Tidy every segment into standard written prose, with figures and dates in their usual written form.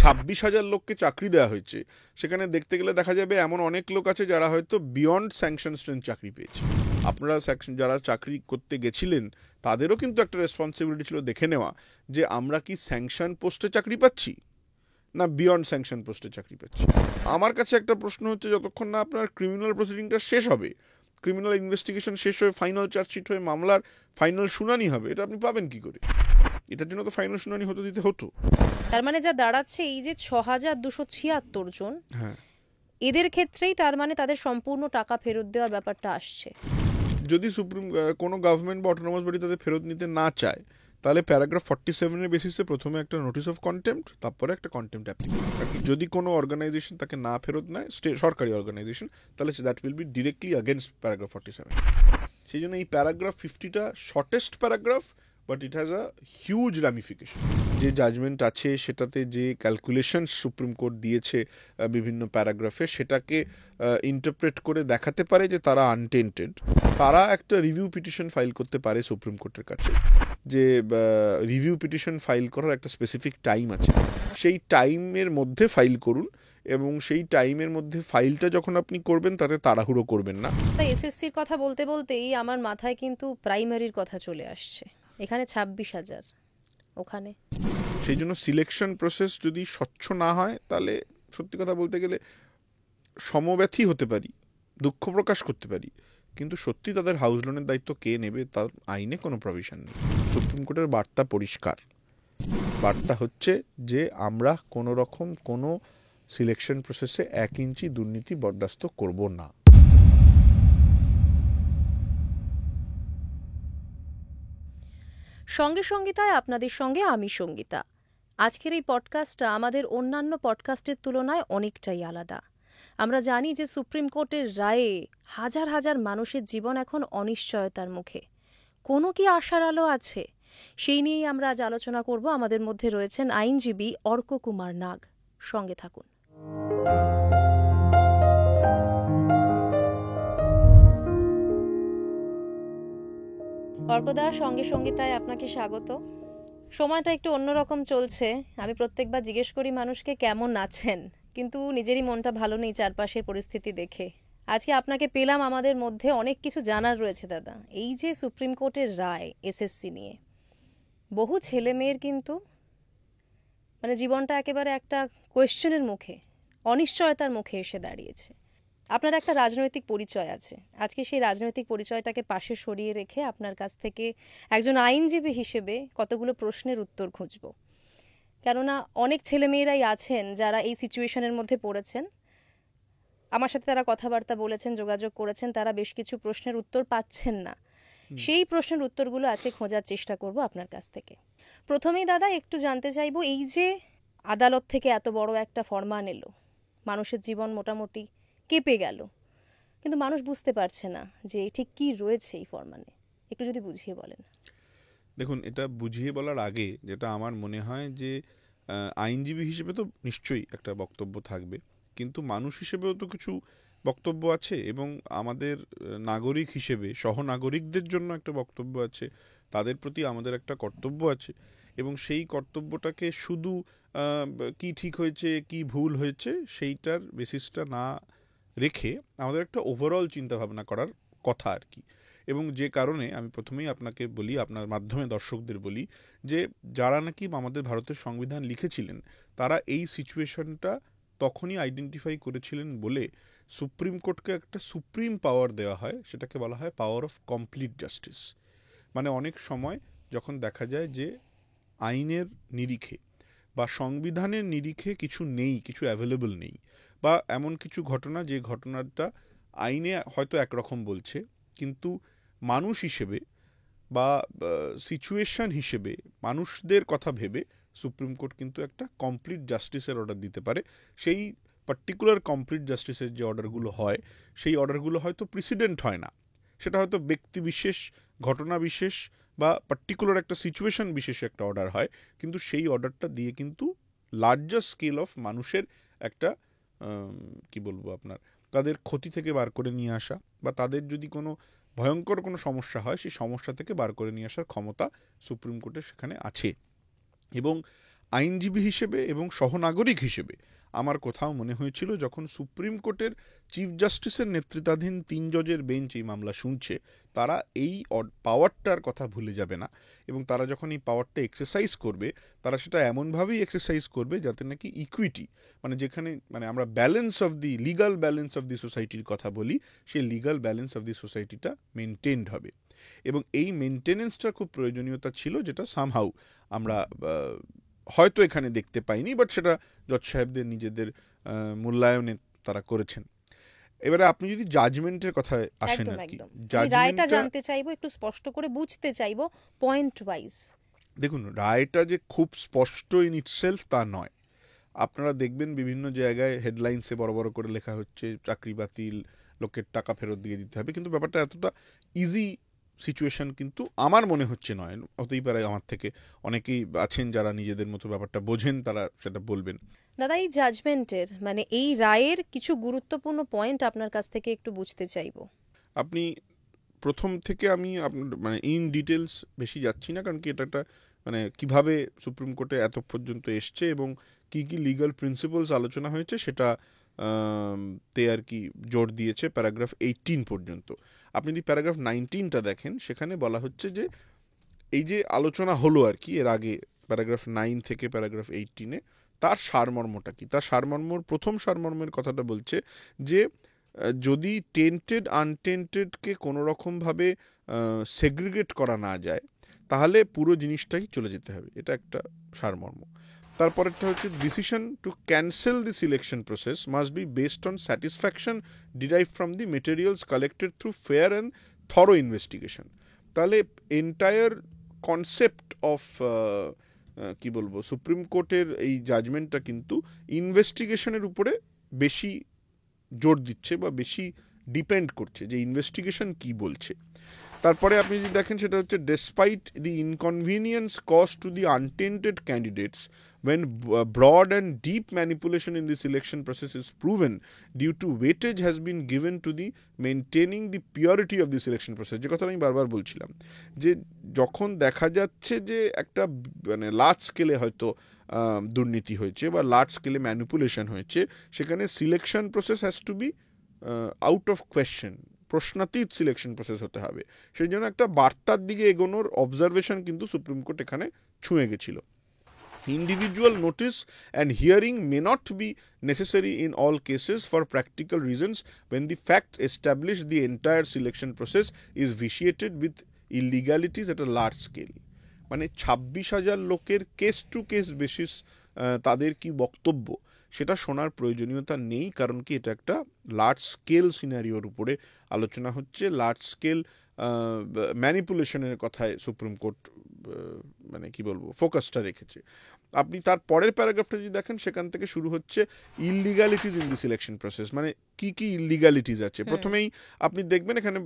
26,000 লোককে চাকরি দেওয়া হয়েছে, সেখানে দেখতে গেলে দেখা যাবে এমন অনেক লোক আছে যারা হয়তো বিয়ন্ড স্যাংশন স্ট্রেন্থ চাকরি পেয়েছে। আপনারা যারা চাকরি করতে গেছিলেন তাদেরও কিন্তু একটা রেসপন্সিবিলিটি ছিল দেখে নেওয়া যে আমরা কি স্যাংশন পোস্টে চাকরি পাচ্ছি না বিয়ন্ড স্যাংশন পোস্টে চাকরি পাচ্ছি। আমার কাছে একটা প্রশ্ন হচ্ছে, যতক্ষণ না আপনার ক্রিমিনাল প্রসিডিংটা শেষ হবে, ক্রিমিনাল ইনভেস্টিগেশন শেষ হয়ে ফাইনাল চার্জশিট হয়ে মামলার ফাইনাল শুনানি হবে, এটা আপনি পাবেন কি করে? এটার জন্য তো ফাইনাল শুনানি দিতে হতো। তার মানে যা দাঁড়াচ্ছে এই যে 6,276 জন, হ্যাঁ, এদের ক্ষেত্রেই তার মানে তাদের সম্পূর্ণ টাকা ফেরত দেওয়ার ব্যাপারটা আসছে। যদি কোনো গভর্নমেন্ট বা অটোনমাস বডি তাদের ফেরত নিতে না চায়, তাহলে প্যারাগ্রাফ 47-এর বেসিসে প্রথমে একটা নোটিস অফ কন্টেম্প্ট, তারপরে একটা কন্টেম্প্ট অ্যাপ্লিকেশন। যদি কোনো অর্গানাইজেশন তাকে না ফেরত নেয়, সরকারি অর্গানাইজেশন, তাহলে that will be directly against paragraph 47। সেই জন্য এই প্যারাগ্রাফ 50টা shortest paragraph, but it has a huge ramification. যে জাজমেন্ট আছে সেটাতে যে ক্যালকুলেশন সুপ্রিম কোর্ট দিয়েছে বিভিন্ন প্যারাগ্রাফে, সেটাকে ইন্টারপ্রেট করে দেখাতে পারে যে তারা আনটেন্টেড। তারা একটা রিভিউ পিটিশন ফাইল করতে পারে সুপ্রিম কোর্টের কাছে, যে রিভিউ পিটিশন ফাইল করার একটা স্পেসিফিক টাইম আছে, সেই টাইমের মধ্যে ফাইল করুন, এবং সেই টাইমের মধ্যে ফাইলটা যখন আপনি করবেন তাতে তাড়াহুড়ো করবেন না। তাই এসএসসির কথা বলতে বলতেই আমার মাথায় কিন্তু প্রাইমারির কথা চলে আসছে। এখানে 26,000, ওখানে। সেই জন্য সিলেকশন প্রসেস যদি স্বচ্ছ না হয়, তাহলে সত্যি কথা বলতে গেলে সমব্যথী হতে পারি, দুঃখ প্রকাশ করতে পারি, কিন্তু সত্যি তাদের হাউস লোনের দায়িত্ব কে নেবে তার আইনে কোনো প্রভিশন নেই। সুপ্রিম কোর্টের বার্তা পরিষ্কার, বার্তা হচ্ছে যে আমরা কোনো রকম কোনো সিলেকশন প্রসেসে 1 ইঞ্চি দুর্নীতি বরদাস্ত করব না। সঙ্গে সঙ্গীতায় আপনাদের সঙ্গে আমি সঙ্গীতা। আজকের এই পডকাস্টটা আমাদের অন্যান্য পডকাস্টের তুলনায় অনেকটাই আলাদা। আমরা জানি যে সুপ্রিম কোর্টের রায়ে হাজার হাজার মানুষের জীবন এখন অনিশ্চয়তার মুখে। কোনো কি আশার আলো আছে? সেই নিয়েই আমরা আজ আলোচনা করব। আমাদের মধ্যে রয়েছেন আইনজীবী অর্ক কুমার নাগ। সঙ্গে থাকুন। অর্কদা, সঙ্গে সঙ্গীতায় আপনাকে স্বাগত। সময়টা একটু অন্যরকম চলছে। আমি প্রত্যেকবার জিজ্ঞেস করি মানুষকে কেমন আছেন, কিন্তু নিজেরই মনটা ভালো নেই চারপাশের পরিস্থিতি দেখে। আজকে আপনাকে পেলাম, আমাদের মধ্যে অনেক কিছু জানার রয়েছে দাদা। এই যে সুপ্রিম কোর্টের রায় এসএসসি নিয়ে, বহু ছেলে মেয়ের কিন্তু মানে জীবনটা একেবারে একটা কোয়েশ্চেনের মুখে, অনিশ্চয়তার মুখে এসে দাঁড়িয়েছে। আপনার একটা রাজনৈতিক পরিচয় আছে। আজকে সেই রাজনৈতিক পরিচয়টাকে পাশে সরিয়ে রেখে আপনার কাছ থেকে একজন আইনজীবী হিসেবে কতগুলো প্রশ্নের উত্তর খুঁজব। কেননা অনেক ছেলেমেয়েরাই আছেন যারা এই সিচুয়েশনের মধ্যে পড়েছেন। আমার সাথে তারা কথাবার্তা বলেছেন, যোগাযোগ করেছেন, তারা বেশ কিছু প্রশ্নের উত্তর পাচ্ছেন না। সেই প্রশ্নের উত্তরগুলো আজকে খোঁজার চেষ্টা করব আপনার কাছ থেকে। প্রথমেই দাদা একটু জানতে চাইবো, এই যে আদালত থেকে এত বড় একটা ফরমান এলো, মানুষের জীবন মোটামুটি কেঁপে গেল, কিন্তু মানুষ বুঝতে পারছে না যে ঠিক কি রয়েছে এই ফরমানে। একটু যদি বুঝিয়ে বলেন। দেখুন, এটা বুঝিয়ে বলার আগে যেটা আমার মনে হয় যে আইনজীবী হিসেবে তো নিশ্চয়ই একটা বক্তব্য থাকবে, কিন্তু মানুষ হিসেবেও তো কিছু বক্তব্য আছে, এবং আমাদের নাগরিক হিসেবে সহনাগরিকদের জন্য একটা বক্তব্য আছে, তাদের প্রতি আমাদের একটা কর্তব্য আছে, এবং সেই কর্তব্যটাকে শুধু কি ঠিক হয়েছে কি ভুল হয়েছে সেইটার বেসিসটা না রেখে আমাদের একটা ওভারঅল চিন্তাভাবনা করার কথা আর কি। এবং যে কারণে আমি প্রথমেই আপনাকে বলি, আপনার মাধ্যমে দর্শকদের বলি, যে যারা নাকি আমাদের ভারতের সংবিধান লিখেছিলেন তারা এই সিচুয়েশনটা তখনই আইডেন্টিফাই করেছিলেন বলে সুপ্রিম কোর্টকে একটা সুপ্রিম পাওয়ার দেওয়া হয়, সেটাকে বলা হয় পাওয়ার অফ কমপ্লিট জাস্টিস। মানে অনেক সময় যখন দেখা যায় যে আইনের নিরিখে বা সংবিধানের নিরিখে কিছু নেই, কিছু অ্যাভেলেবল নেই, বা এমন কিছু ঘটনা যে ঘটনাটা আইনে হয়তো একরকম বলছে, কিন্তু মানুষ হিসেবে বা সিচুয়েশন হিসেবে মানুষদের কথা ভেবে সুপ্রিম কোর্ট কিন্তু একটা কমপ্লিট জাস্টিসের অর্ডার দিতে পারে। সেই পার্টিকুলার কমপ্লিট জাস্টিসের যে অর্ডারগুলো হয়, সেই অর্ডারগুলো হয়তো প্রেসিডেন্ট হয় না, সেটা হয়তো ব্যক্তি বিশেষ, ঘটনা বিশেষ বা পার্টিকুলার একটা সিচুয়েশন বিশেষে একটা অর্ডার হয়, কিন্তু সেই অর্ডারটা দিয়ে কিন্তু লার্জার স্কেল অফ মানুষের একটা কি বলবো আপনার, তাদের ক্ষতি থেকে বার করে নিয়ে আসা, বা তাদের যদি কোনো ভয়ঙ্কর কোনো সমস্যা হয় সেই সমস্যা থেকে বার করে নিয়ে আসার ক্ষমতা সুপ্রিম কোর্টের সেখানে আছে। এবং আইনজীবী হিসেবে এবং সহনাগরিক হিসেবে আমার কোথাও মনে হয়েছিল যখন সুপ্রিম কোর্টের চিফ জাস্টিসের নেতৃত্বাধীন 3 জজের বেঞ্চ এই মামলা শুনছে, তারা এই পাওয়ারটার কথা ভুলে যাবে না, এবং তারা যখন এই পাওয়ারটা এক্সারসাইজ করবে, তারা সেটা এমনভাবেই এক্সারসাইজ করবে যাতে নাকি ইকুইটি, মানে যেখানে মানে আমরা balance of the legal balance of the সোসাইটির কথা বলি, সেই লিগাল ব্যালেন্স অফ দি সোসাইটিটা মেনটেনড হবে। এবং এই মেনটেনেন্সটার খুব প্রয়োজনীয়তা ছিল, যেটা সামহাউ আমরা হয়তো এখানে দেখতে পাইনি, বাট সেটা জজ সাহেবদের নিজেদের মূল্যায়নে তারা করেছেন। এবারে আপনি যদি জাজমেন্টের কথায় আসেন, একদম আর কি একদম আমি রায়টা জাজমেন্টটা, জানতে চাইবো, একটু স্পষ্ট করে বুঝতে চাইবো পয়েন্ট ওয়াইজ। দেখুন রায়টা যে খুব স্পষ্ট ইন ইটসেলফ তা নয়। আপনারা দেখবেন বিভিন্ন জায়গায় হেডলাইন্সে বড় বড় করে লেখা হচ্ছে চাকরি বাতিল, লোকের টাকা ফেরত দিয়ে দিতে হবে, কিন্তু ব্যাপারটা এতটা ইজি সিচুয়েশন কিন্তু আমার মনে হচ্ছে নয়। হতেই পারে আমার থেকে অনেকেই আছেন যারা নিজেদের মতো ব্যাপারটা বোঝেন, তারা সেটা বলবেন। দাদা, এই জাজমেন্টের মানে এই রায়ের কিছু গুরুত্বপূর্ণ পয়েন্ট আপনার কাছ থেকে একটু বুঝতে চাইবো। আপনি প্রথম থেকে আমি আপনার মানে ইন ডিটেলস বেশি যাচ্ছি না, কারণ কি এটা একটা মানে কিভাবে সুপ্রিম কোর্টে এত পর্যন্ত এসছে এবং কি কি লিগাল প্রিন্সিপালস আলোচনা হয়েছে সেটা তে আর কি জোর দিয়েছে প্যারাগ্রাফ 18 পর্যন্ত। আপনি যদি প্যারাগ্রাফ 19টা দেখেন, সেখানে বলা হচ্ছে যে এই যে আলোচনা হলো আর কি এর আগে প্যারাগ্রাফ 9 থেকে প্যারাগ্রাফ 18-এ, তার সারমর্মটা কি, তার সারমর্মর প্রথম সারমর্মের কথাটা বলছে যে যদি টেন্টেড আনটেন্টেডকে কোনো রকমভাবে সেগ্রিগেট করা না যায়, তাহলে পুরো জিনিসটাই চলে যেতে হবে, এটা একটা সারমর্ম। তারপরেরটা হচ্ছে decision to cancel the selection process must be based on satisfaction derive from the materials collected through fair and thorough investigation. তাহলে এন্টায়ার কনসেপ্ট অফ কি বলবো, সুপ্রিম কোর্টের এই জাজমেন্টটা কিন্তু ইনভেস্টিগেশনের উপরে বেশি জোর দিচ্ছে বা বেশি ডিপেন্ড করছে যে ইনভেস্টিগেশন কি বলছে। তারপরে আপনি যদি দেখেন সেটা হচ্ছে despite the inconvenience cause to the untainted candidates when broad and deep manipulation in the selection process is proven due to weightage has been given to the maintaining the purity of the selection process, যে কথা আমি বারবার বলছিলাম যে যখন দেখা যাচ্ছে যে একটা মানে লার্জ স্কেলে হয়তো দুর্নীতি হয়েছে বা লার্জ স্কেলে ম্যানিপুলেশন হয়েছে, সেখানে selection process has to be out of question, প্রশ্নাতীত সিলেকশন প্রসেস হতে হবে। সেই জন্য একটা বার্তার দিকে এগোনোর অবজারভেশন কিন্তু সুপ্রিম কোর্ট এখানে ছুঁয়ে গেছিল। Individual notice and hearing may not be necessary in all cases for practical reasons when the fact established the entire selection process is vitiated with illegalities at a large scale. মানে 26,000 লোকের case to case basis তাদের কি বক্তব্য সেটা শোনার প্রয়োজনীয়তা নেই, কারণ কি এটা একটা লার্জ স্কেল সিনারিওর উপরে আলোচনা হচ্ছে, লার্জ স্কেল ম্যানিপুলেশনের কথায় সুপ্রিম কোর্ট মানে কি বলবো ফোকাসটা রেখেছে। আপনি তার পরের প্যারাগ্রাফটা যদি দেখেন, সেখান থেকে শুরু হচ্ছে ইললিগালিটিজ ইন দি সিলেকশন প্রসেস, মানে কি কি ইললিগালিটিজ আছে। প্রথমেই আপনি দেখবেন এখানে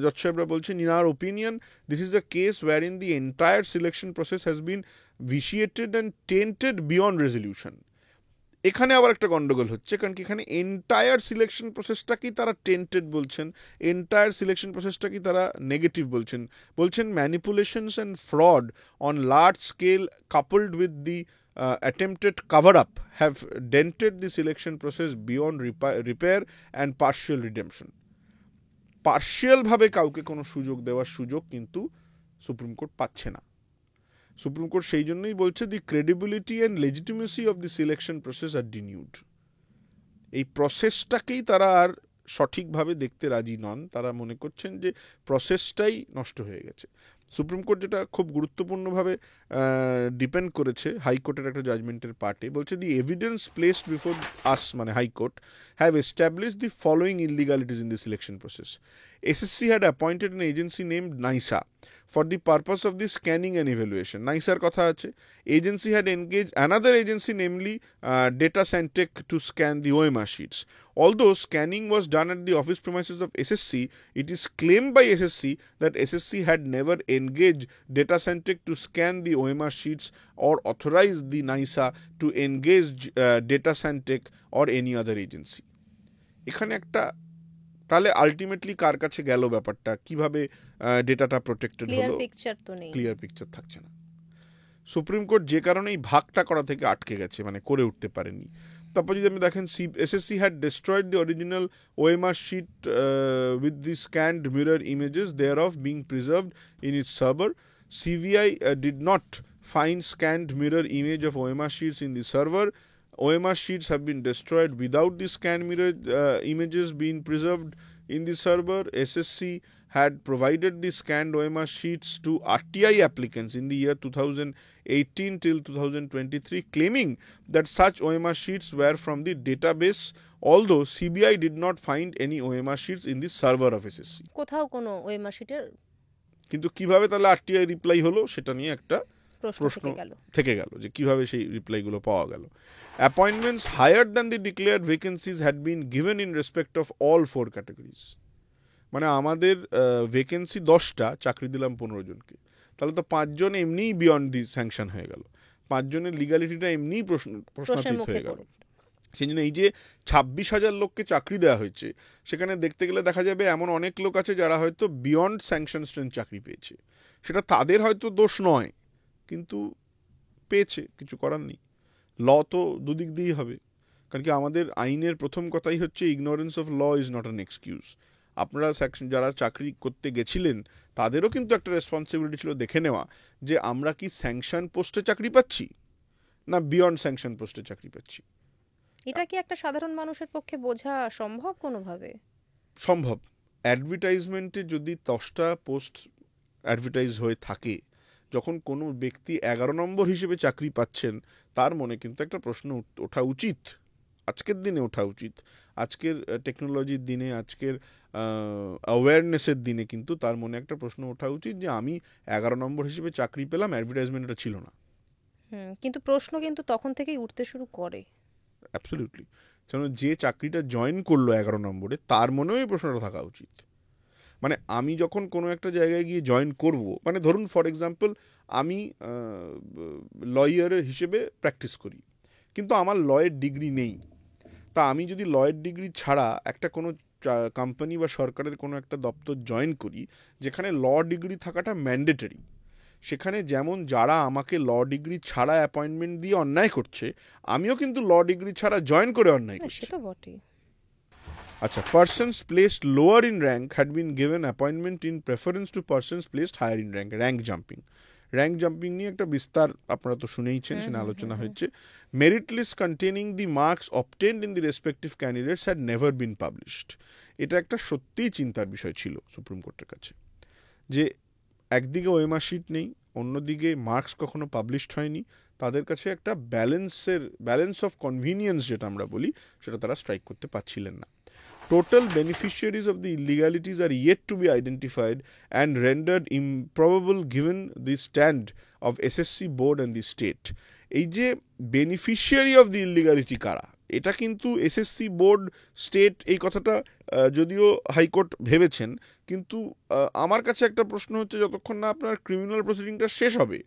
জজ সাহেবরা বলছেন, in our opinion this is a case where in the entire selection process has been vitiated and tainted beyond resolution. এখানে আবার একটা গন্ডগোল হচ্ছে, কারণ কি এখানে এন্টায়ার সিলেকশন প্রসেসটাকেই তারা টেন্টেড বলছেন, এন্টায়ার সিলেকশন প্রসেসটাকেই তারা নেগেটিভ বলছেন। বলছেন manipulations and fraud on large scale coupled with the attempted cover-up have dented the selection process beyond repair and partial redemption. পার্শিয়ালভাবে কাউকে কোনো সুযোগ দেওয়ার সুযোগ কিন্তু সুপ্রিম কোর্ট পাচ্ছে না। সুপ্রিম কোর্ট সেই জন্যই বলছে the credibility and legitimacy of the selection process are denuded. এই প্রসেসটাকেই তারা আর সঠিকভাবে দেখতে রাজি নন, তারা মনে করছেন যে প্রসেসটাই নষ্ট হয়ে গেছে। সুপ্রিম কোর্ট যেটা খুব গুরুত্বপূর্ণভাবে ডিপেন্ড করেছে হাইকোর্টের একটা জাজমেন্টের পার্টে, বলছে the evidence placed before us মানে High Court have established the following illegalities in the selection process. SSC had appointed an agency named NISA for the purpose of the scanning and evaluation. NISAর কথা আছে। Agency had engaged another agency, namely Data Santec, to scan the OMR sheets. Although scanning was done at the office premises of SSC, it is claimed by SSC that SSC had never engaged Data Santec to scan the OMR sheets or authorized the NISA to engage Data Santec or any other agency. এখানে একটা তাহলে ultimately কার কাছে গেল ব্যাপারটা, কিভাবে ডেটাটা protected হলো, clear picture তো নেই, ক্লিয়ার পিকচার থাকছে না। সুপ্রিম কোর্ট যে কারণে এই ভাগটা করা থেকে আটকে গেছে, মানে করে উঠতে পারেনি। তারপর যদি আপনি দেখেন SSC had destroyed the original OMR sheet with the scanned mirror images thereof being preserved in its server. CBI did not find scanned mirror image of OMR sheets in the server. OMR sheets have been destroyed without the scanned mirror images being preserved in the server. SSC had provided the scanned OMR sheets to RTI applicants in the year 2018 till 2023, claiming that such OMR sheets were from the database, although CBI did not find any OMR sheets in the server of SSC. কোথাও কোনো OMR শিটের কিন্তু কিভাবে তাহলে RTI reply হলো সেটা নিয়ে একটা প্রশ্ন থেকে গেল যে কিভাবে সেই রিপ্লাইগুলো পাওয়া গেল। Appointments higher than the declared vacancies had been given in respect of all 4 categories. মানে আমাদের ভ্যাকেন্সি 10টা, চাকরি দিলাম 15 জনকে, তাহলে তো 5 জন এমনিই বিয়ন্ড দি স্যাংশন হয়ে গেল, 5 জনের লিগালিটিটা এমনিই প্রশ্নাতীত হয়ে গেল। সেই জন্য এই যে 26,000 লোককে চাকরি দেওয়া হয়েছে, সেখানে দেখতে গেলে দেখা যাবে এমন অনেক লোক আছে যারা হয়তো বিয়ন্ড স্যাংশন স্ট্রেন্থ চাকরি পেয়েছে। সেটা তাদের হয়তো দোষ নয়, কিন্তু পেয়েছে, কিছু করার নেই। ল তো দুদিক দিয়েই হবে, কারণ কি আমাদের আইনের প্রথম কথাই হচ্ছে ignorance of law is not an excuse. আপনারা যারা চাকরি করতে গেছিলেন তাদেরও কিন্তু একটা রেসপন্সিবিলিটি ছিল দেখে নেওয়া যে আমরা কি স্যাংশন পোস্টে চাকরি পাচ্ছি না বিয়ন্ড স্যাংশন পোস্টে চাকরি পাচ্ছি। এটা কি একটা সাধারণ মানুষের পক্ষে বোঝা সম্ভব কোনোভাবে? সম্ভব। অ্যাডভার্টাইজমেন্টে যদি 10টা পোস্ট অ্যাডভার্টাইজ হয়ে থাকে, যখন কোনো ব্যক্তি 11 নম্বর হিসেবে চাকরি পাচ্ছেন, তার মনে কিন্তু একটা প্রশ্ন ওঠা উচিত, আজকের দিনে ওঠা উচিত, আজকের টেকনোলজির দিনে, আজকের অ্যাওয়ারনেসের দিনে কিন্তু তার মনে একটা প্রশ্ন ওঠা উচিত যে আমি 11 নম্বর হিসেবে চাকরি পেলাম, অ্যাডভার্টাইজমেন্টটা ছিল না। কিন্তু প্রশ্ন কিন্তু তখন থেকেই উঠতে শুরু করে। অ্যাবসলিউটলি। কারণ যে চাকরিটা জয়েন করলো 11 নম্বরে, তার মনেও এই প্রশ্নটা থাকা উচিত। মানে আমি যখন কোনো একটা জায়গায় গিয়ে জয়েন করব, মানে ধরুন ফর এক্সাম্পল আমি লয়ারের হিসেবে প্র্যাকটিস করি, কিন্তু আমার লয়ের ডিগ্রি নেই, তা আমি যদি লয়ের ডিগ্রি ছাড়া একটা কোনো কোম্পানি বা সরকারের কোনো একটা দপ্তর জয়েন করি যেখানে ল ডিগ্রি থাকাটা ম্যান্ডেটরি, সেখানে যেমন যারা আমাকে ল ডিগ্রি ছাড়া অ্যাপয়েন্টমেন্ট দিয়ে অন্যায় করছে, আমিও কিন্তু ল ডিগ্রি ছাড়া জয়েন করে অন্যায় করছি। সেটা বটেই। আচ্ছা, persons placed lower in rank had been given appointment in preference to persons placed higher in rank. Rank jumping, rank jumping নিয়ে একটা বিস্তার আপনারা তো শুনেইছেন, সেটা আলোচনা হয়েছে। Merit list containing the marks obtained in the respective candidates had never been published. এটা একটা সত্যিই চিন্তার বিষয় ছিল সুপ্রিম কোর্টের কাছে, যে একদিকে ওএমআর শিট নেই, অন্যদিকে মার্কস কখনো পাবলিশড হয়নি, তাদের কাছে একটা ব্যালেন্স অফ কনভিনিয়েন্স যেটা আমরা বলি, সেটা তারা স্ট্রাইক করতে পারছিলেন না। Total beneficiaries of the illegalities are yet to be identified and rendered improbable given the stand of SSC board and the state. এই যে বেনিফিশিয়ারি অফ দি ইলিগালিটি কারা, এটা কিন্তু এসএসসি বোর্ড, স্টেট, এই কথাটা যদিও হাইকোর্ট ভেবেছেন, কিন্তু আমার কাছে একটা প্রশ্ন হচ্ছে, যতক্ষণ না আপনার ক্রিমিনাল প্রসিডিংটা শেষ হবে,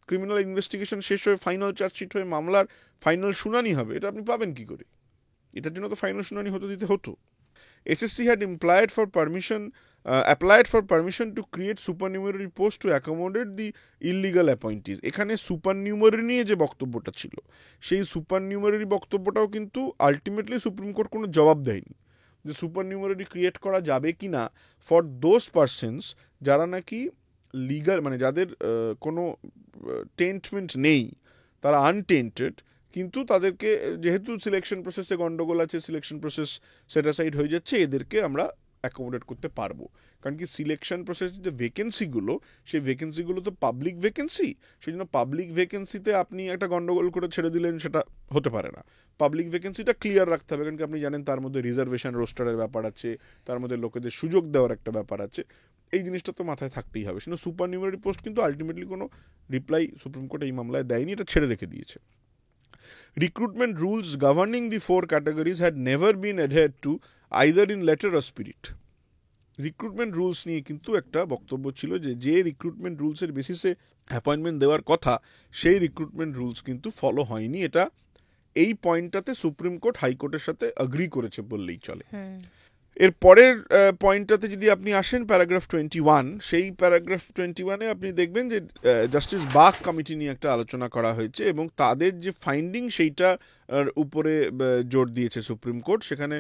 ক্রিমিনাল ইনভেস্টিগেশন শেষ হয়ে ফাইনাল চার্জশিট হয়ে মামলার ফাইনাল শুনানি হবে, এটা আপনি পাবেন কি করে? এটার জন্য তো ফাইনাল শুনানি দিতে হতো। SSC had applied for permission to create supernumerary posts to accommodate the illegal appointees. এখানে সুপারনিউমারি নিয়ে যে বক্তব্যটা ছিল, সেই সুপারনিউমারি বক্তব্যটাও কিন্তু আলটিমেটলি সুপ্রিম কোর্ট কোনো জবাব দেয়নি, যে সুপারনিউমারি ক্রিয়েট করা যাবে কি না ফর দোজ পার্সনস যারা নাকি লিগাল, মানে যাদের কোনো টেন্টমেন্ট নেই, তারা আনটেন্টেড, কিন্তু তাদেরকে যেহেতু সিলেকশন প্রসেসে গন্ডগোল আছে, সিলেকশন প্রসেস সেটাসাইড হয়ে যাচ্ছে, এদেরকে আমরা অ্যাকোমোডেট করতে পারবো। কারণ কি সিলেকশন প্রসেস যে ভ্যাকেন্সিগুলো, সেই ভ্যাকেন্সিগুলো তো পাবলিক ভ্যাকেন্সি, সেই জন্য পাবলিক ভ্যাকেন্সিতে আপনি একটা গন্ডগোল করে ছেড়ে দিলেন, সেটা হতে পারে না। পাবলিক ভ্যাকেন্সিটা ক্লিয়ার রাখতে হবে, কারণ কি আপনি জানেন তার মধ্যে রিজার্ভেশন রোস্টারের ব্যাপার আছে, তার মধ্যে লোকেদের সুযোগ দেওয়ার একটা ব্যাপার আছে, এই জিনিসটা তো মাথায় থাকতেই হবে। সেজন্য সুপারনিউমারি পোস্ট কিন্তু আলটিমেটলি কোনো রিপ্লাই সুপ্রিম কোর্ট এই মামলায় দেয়নি, এটা ছেড়ে রেখে দিয়েছে। Recruitment rules governing the 4 categories had never been adhered to either in letter or spirit. Recruitment rules নিয়ে কিন্তু একটা বক্তব্য ছিল যে রিক্রুটমেন্ট রুলসের বেসিসে অ্যাপয়েন্টমেন্ট দেওয়ার কথা, সেই রিক্রুটমেন্ট রুলস কিন্তু ফলো হয়নি। এটা এই পয়েন্টটাতে সুপ্রিম কোর্ট হাইকোর্টের সাথে অ্যাগ্রি করেছে বললেই চলে। এর পরের পয়েন্টটাতে যদি আপনি আসেন প্যারাগ্রাফ 21, সেই প্যারাগ্রাফ 21-এ আপনি দেখবেন যে জাস্টিস বাক কমিটি নিয়ে একটা আলোচনা করা হয়েছে এবং তাদের যে ফাইন্ডিং সেইটা উপরে জোর দিয়েছে সুপ্রিম কোর্ট। সেখানে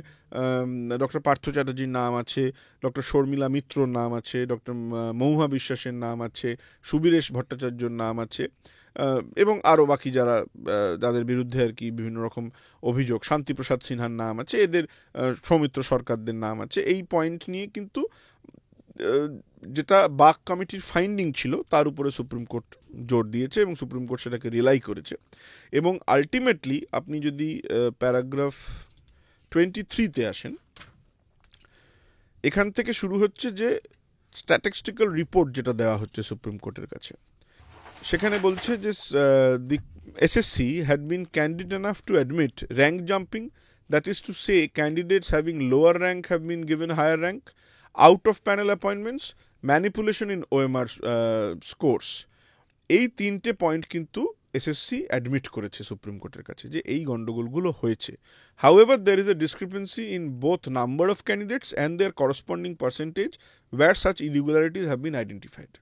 ডক্টর পার্থ চ্যাটার্জির নাম আছে, ডক্টর শর্মিলা মিত্রর নাম আছে, ডক্টর মহুয়া বিশ্বাসের নাম আছে, সুবীরেশ ভট্টাচার্যর নাম আছে, এবং আরও বাকি যাদের বিরুদ্ধে আর কি বিভিন্ন রকম অভিযোগ, শান্তিপ্রসাদ সিনহার নাম আছে, এদের সৌমিত্র সরকারদের নাম আছে। এই পয়েন্ট নিয়ে কিন্তু যেটা বাক কমিটির ফাইন্ডিং ছিল তার উপরে সুপ্রিম কোর্ট জোর দিয়েছে এবং সুপ্রিম কোর্ট সেটাকে রিলাই করেছে। এবং আলটিমেটলি আপনি যদি প্যারাগ্রাফ 23-তে আসেন, এখান থেকে শুরু হচ্ছে যে স্ট্যাটিস্টিক্যাল রিপোর্ট যেটা দেওয়া হচ্ছে সুপ্রিম কোর্টের কাছে। সেখানে বলছে যে the SSC had been candid enough to admit rank jumping, that is to say candidates having lower rank have been given higher rank, out of panel appointments, manipulation in OMR scores. এই তিনটে point কিন্তু SSC admit করেছে supreme কোর্টের কাছে যে এই গণ্ডগোলগুলো হয়েছে। However there is a discrepancy in both number of candidates and their corresponding percentage where such irregularities have been identified.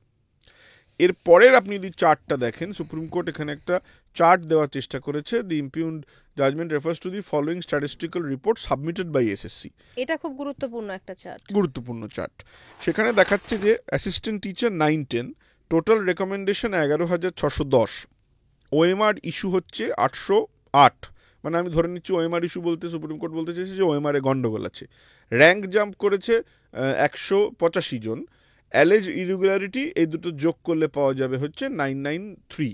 এর পরের আপনি যদি চার্টটা দেখেন, সুপ্রিম কোর্ট এখানে একটা চার্ট দেওয়ার চেষ্টা করেছে। The impugned judgment refers to the following statistical report submitted by SSC. এটা খুব গুরুত্বপূর্ণ একটা চার্ট। গুরুত্বপূর্ণ চার্ট। সেখানে দেখাচ্ছে যে assistant teacher 910, total recommendation 11,610, OMR issue হচ্ছে 808, মানে আমি ধরে নিচ্ছি ওএমআর ইস্যু বলতে সুপ্রিম কোর্ট বলতে চাইছে যে ওএমআর এ গন্ডগোল আছে। র্যাঙ্ক জাম্প করেছে 185 জন। অ্যালেজ ইরেগুলারিটি এই দুটো যোগ করলে পাওয়া যাবে হচ্ছে 993,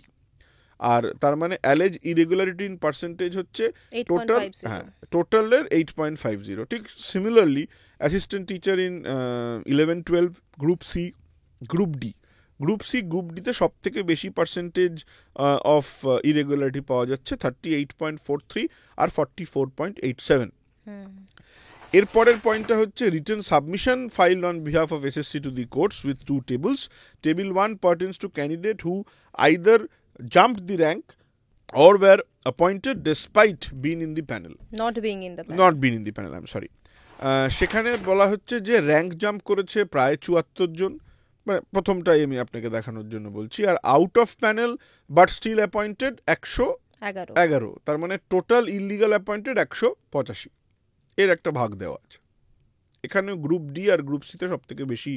আর তার মানে অ্যালেজ ইরেগুলারিটি ইন পার্সেন্টেজ হচ্ছে টোটাল, হ্যাঁ, টোটালের 8.50। ঠিক similarly assistant teacher in 11-12 group C, group D, group ডিতে সব থেকে বেশি পার্সেন্টেজ অফ ইরেগুলারিটি পাওয়া যাচ্ছে 38.43 আর 44.87। এরপরের পয়েন্টটা হচ্ছে written submission filed on behalf of SSC to the courts with 2 tables. Table 1 pertains to candidate who either jumped the rank or were appointed despite being in the panel. Not being in the panel. Not being in the panel, I'm sorry. সেখানে বলা হচ্ছে যে rank jump করেছে প্রায় 74 জন, মানে প্রথমটাই আমি আপনাকে দেখানোর জন্য বলছি, আর out of panel but still appointed 111, তার মানে টোটাল ইলিগাল অ্যাপয়েন্টেড 185। এর একটা ভাগ দেওয়া আছে। এখানে গ্রুপ ডি আর গ্রুপ সিতে সব থেকে বেশি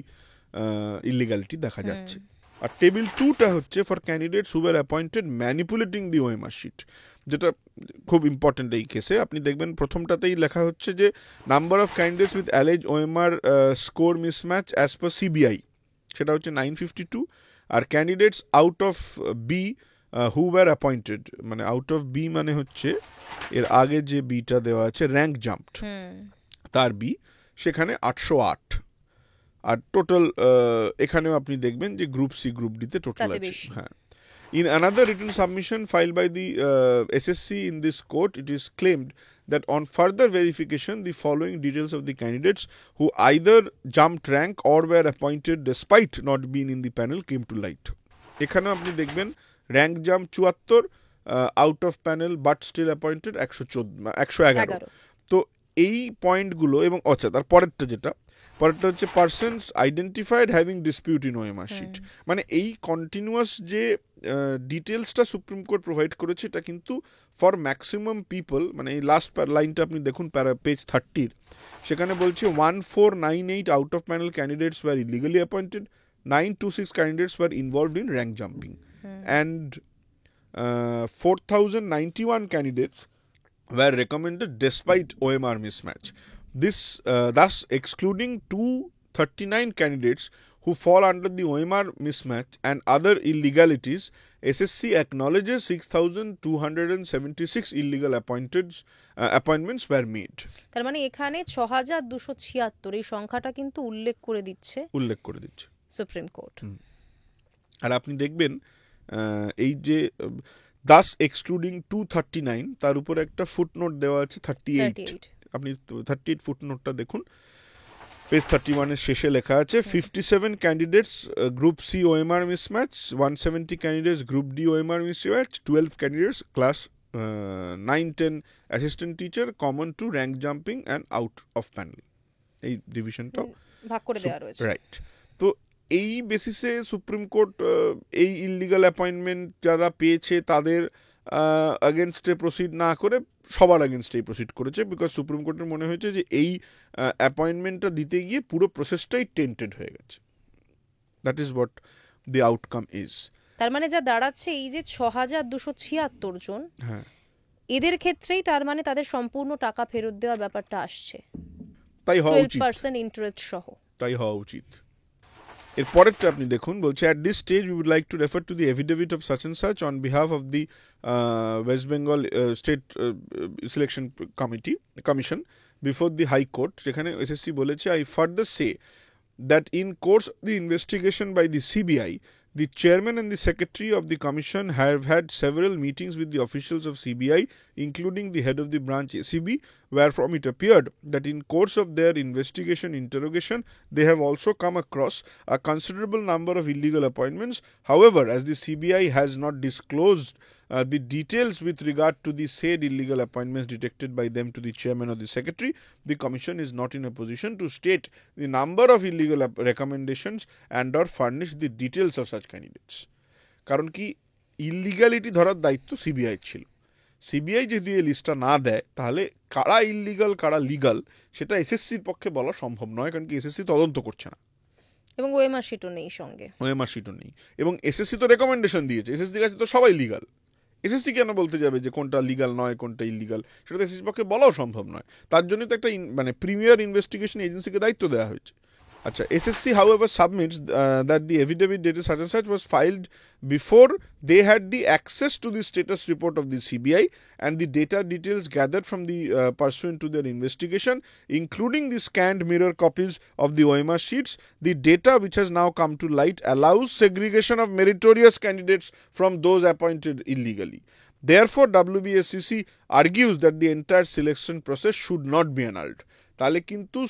ইলিগালিটি দেখা যাচ্ছে। আর টেবিল 2টা হচ্ছে for candidates who were appointed manipulating the OMR sheet, যেটা খুব ইম্পর্টেন্ট এই কেসে। আপনি দেখবেন প্রথমটাতেই লেখা হচ্ছে যে number of candidates with alleged OMR score mismatch as per CBI, সেটা হচ্ছে 952, আর candidates out of B who were appointed, মানে আউট অফ বি মানে হচ্ছে এর আগে যে বিটা দেওয়া আছে র্যাঙ্ক জাম্পড, তার বি, সেখানে 808। আর টোটাল এখানেও আপনি দেখবেন যে গ্রুপ সি গ্রুপ ডিতে টোটাল আছে। হ্যাঁ, in another written submission filed by the SSC in this court, it is claimed that on further verification the following details of the candidates who either jumped rank or were appointed despite not being in the panel came to light. এখানেও আপনি দেখবেন rank jump 74, out of panel but still appointed 111। তো এই পয়েন্টগুলো, এবং আচ্ছা তার পরেরটা হচ্ছে persons identified having dispute in OMR sheet, মানে এই কন্টিনিউয়াস যে ডিটেলসটা সুপ্রিম কোর্ট প্রোভাইড করেছে এটা কিন্তু ফর ম্যাক্সিমাম পিপল, মানে এই লাস্ট লাইনটা আপনি দেখুন পেজ 30, সেখানে বলছে 1498 out of panel candidates war illegally appointed, 926 candidates were involved in rank jumping, and 4,091 candidates were recommended despite OMR mismatch. This thus excluding 239 candidates who fall under the OMR mismatch and other illegalities, SSC acknowledges 6,276 illegal appointments were made. তার মানে এখানে 6,276 এই সংখ্যাটা কিন্তু উল্লেখ করে দিচ্ছে supreme court. আর আপনি দেখবেন এই যে দাস এক্সক্লুডিং 239, তার উপর একটা ফুটনোট দেওয়া আছে 38। আপনি 38 ফুটনোটটা দেখুন, পেজ 31-এর শেষে লেখা আছে 57 candidates group C OMR mismatch, 170 candidates group D OMR mismatch, 12 candidates class 9-10 assistant teacher common to rank jumping and out of panel. এই ডিভিশনটাও ভাগ করে দেওয়া রয়েছে। রাইট। তো এই বেসিসে সুপ্রিম কোর্ট এই ইললিগাল অ্যাপয়েন্টমেন্ট যারা পেয়েছে তাদের আগেনস্টে প্রসিড না করে সবার আগেনস্টেই প্রসিড করেছে, বিকজ সুপ্রিম কোর্টের মনে হয়েছে যে এই অ্যাপয়েন্টমেন্টটা দিতে গিয়ে পুরো প্রসেসটাই টেন্টেড হয়ে গেছে। That is what the outcome is. তার মানে যা দাঁড়াচ্ছে এই যে ৬,২৭৬ জন, হ্যাঁ, এদের ক্ষেত্রেই তার মানে তাদের সম্পূর্ণ টাকা ফেরত দেওয়ার ব্যাপারটা আসছে, তাই হওয়া উচিত, 12% ইন্টারেস্ট সহ। তাই হওয়া উচিত। এর পরেরটা আপনি দেখুন, বলছে at this stage we would like to refer to the affidavit of such and such on behalf of the West Bengal State Selection Commission before the High Court, যেখানে এসএসসি বলেছে I further say that in course of the investigation by the CBI, the chairman and the secretary of the commission have had several meetings with the officials of CBI, including the head of the branch ACB, wherefrom it appeared that in course of their investigation interrogation, they have also come across a considerable number of illegal appointments. However, as the CBI has not disclosed the details with regard to the said illegal appointments detected by them to the chairman or the secretary, the commission is not in a position to state the number of illegal recommendations and or furnish the details of such candidates. কারণ কি, ইলিগালিটি ধরার দায়িত্ব CBI ছিল। CBI যদি এই লিস্টটা না দেয় তাহলে কারা ইলিগাল কারা লিগাল সেটা এসএসসির পক্ষে বলা সম্ভব নয়, কারণ কি এসএসসি তদন্ত করছে না এবং ওএমআর শিটও নেই সঙ্গে, ওএমআর শিটও নেই, এবং এসএসসি তো রেকমেন্ডেশন দিয়েছে, এসএসসির কাছে তো সবাই লিগাল। এসএসসি কেন বলতে যাবে যে কোনটা লিগাল নয় কোনটা ইলিগাল, সেটা তো এসএসসির পক্ষে বলাও সম্ভব নয়। তার জন্য তো একটা মানে প্রিমিয়ার ইনভেস্টিগেশন এজেন্সিকে দায়িত্ব দেওয়া হয়েছে। আচ্ছা, SSC however submits that the affidavit dated such and such was filed before they had the access to the status report of the CBI and the data details gathered from the pursuant to their investigation, including the scanned mirror copies of the OMR sheets. The data which has now come to light allows segregation of meritorious candidates from those appointed illegally. Therefore, WBSCC argues that the entire selection process should not be annulled. তাহলে কিন্তু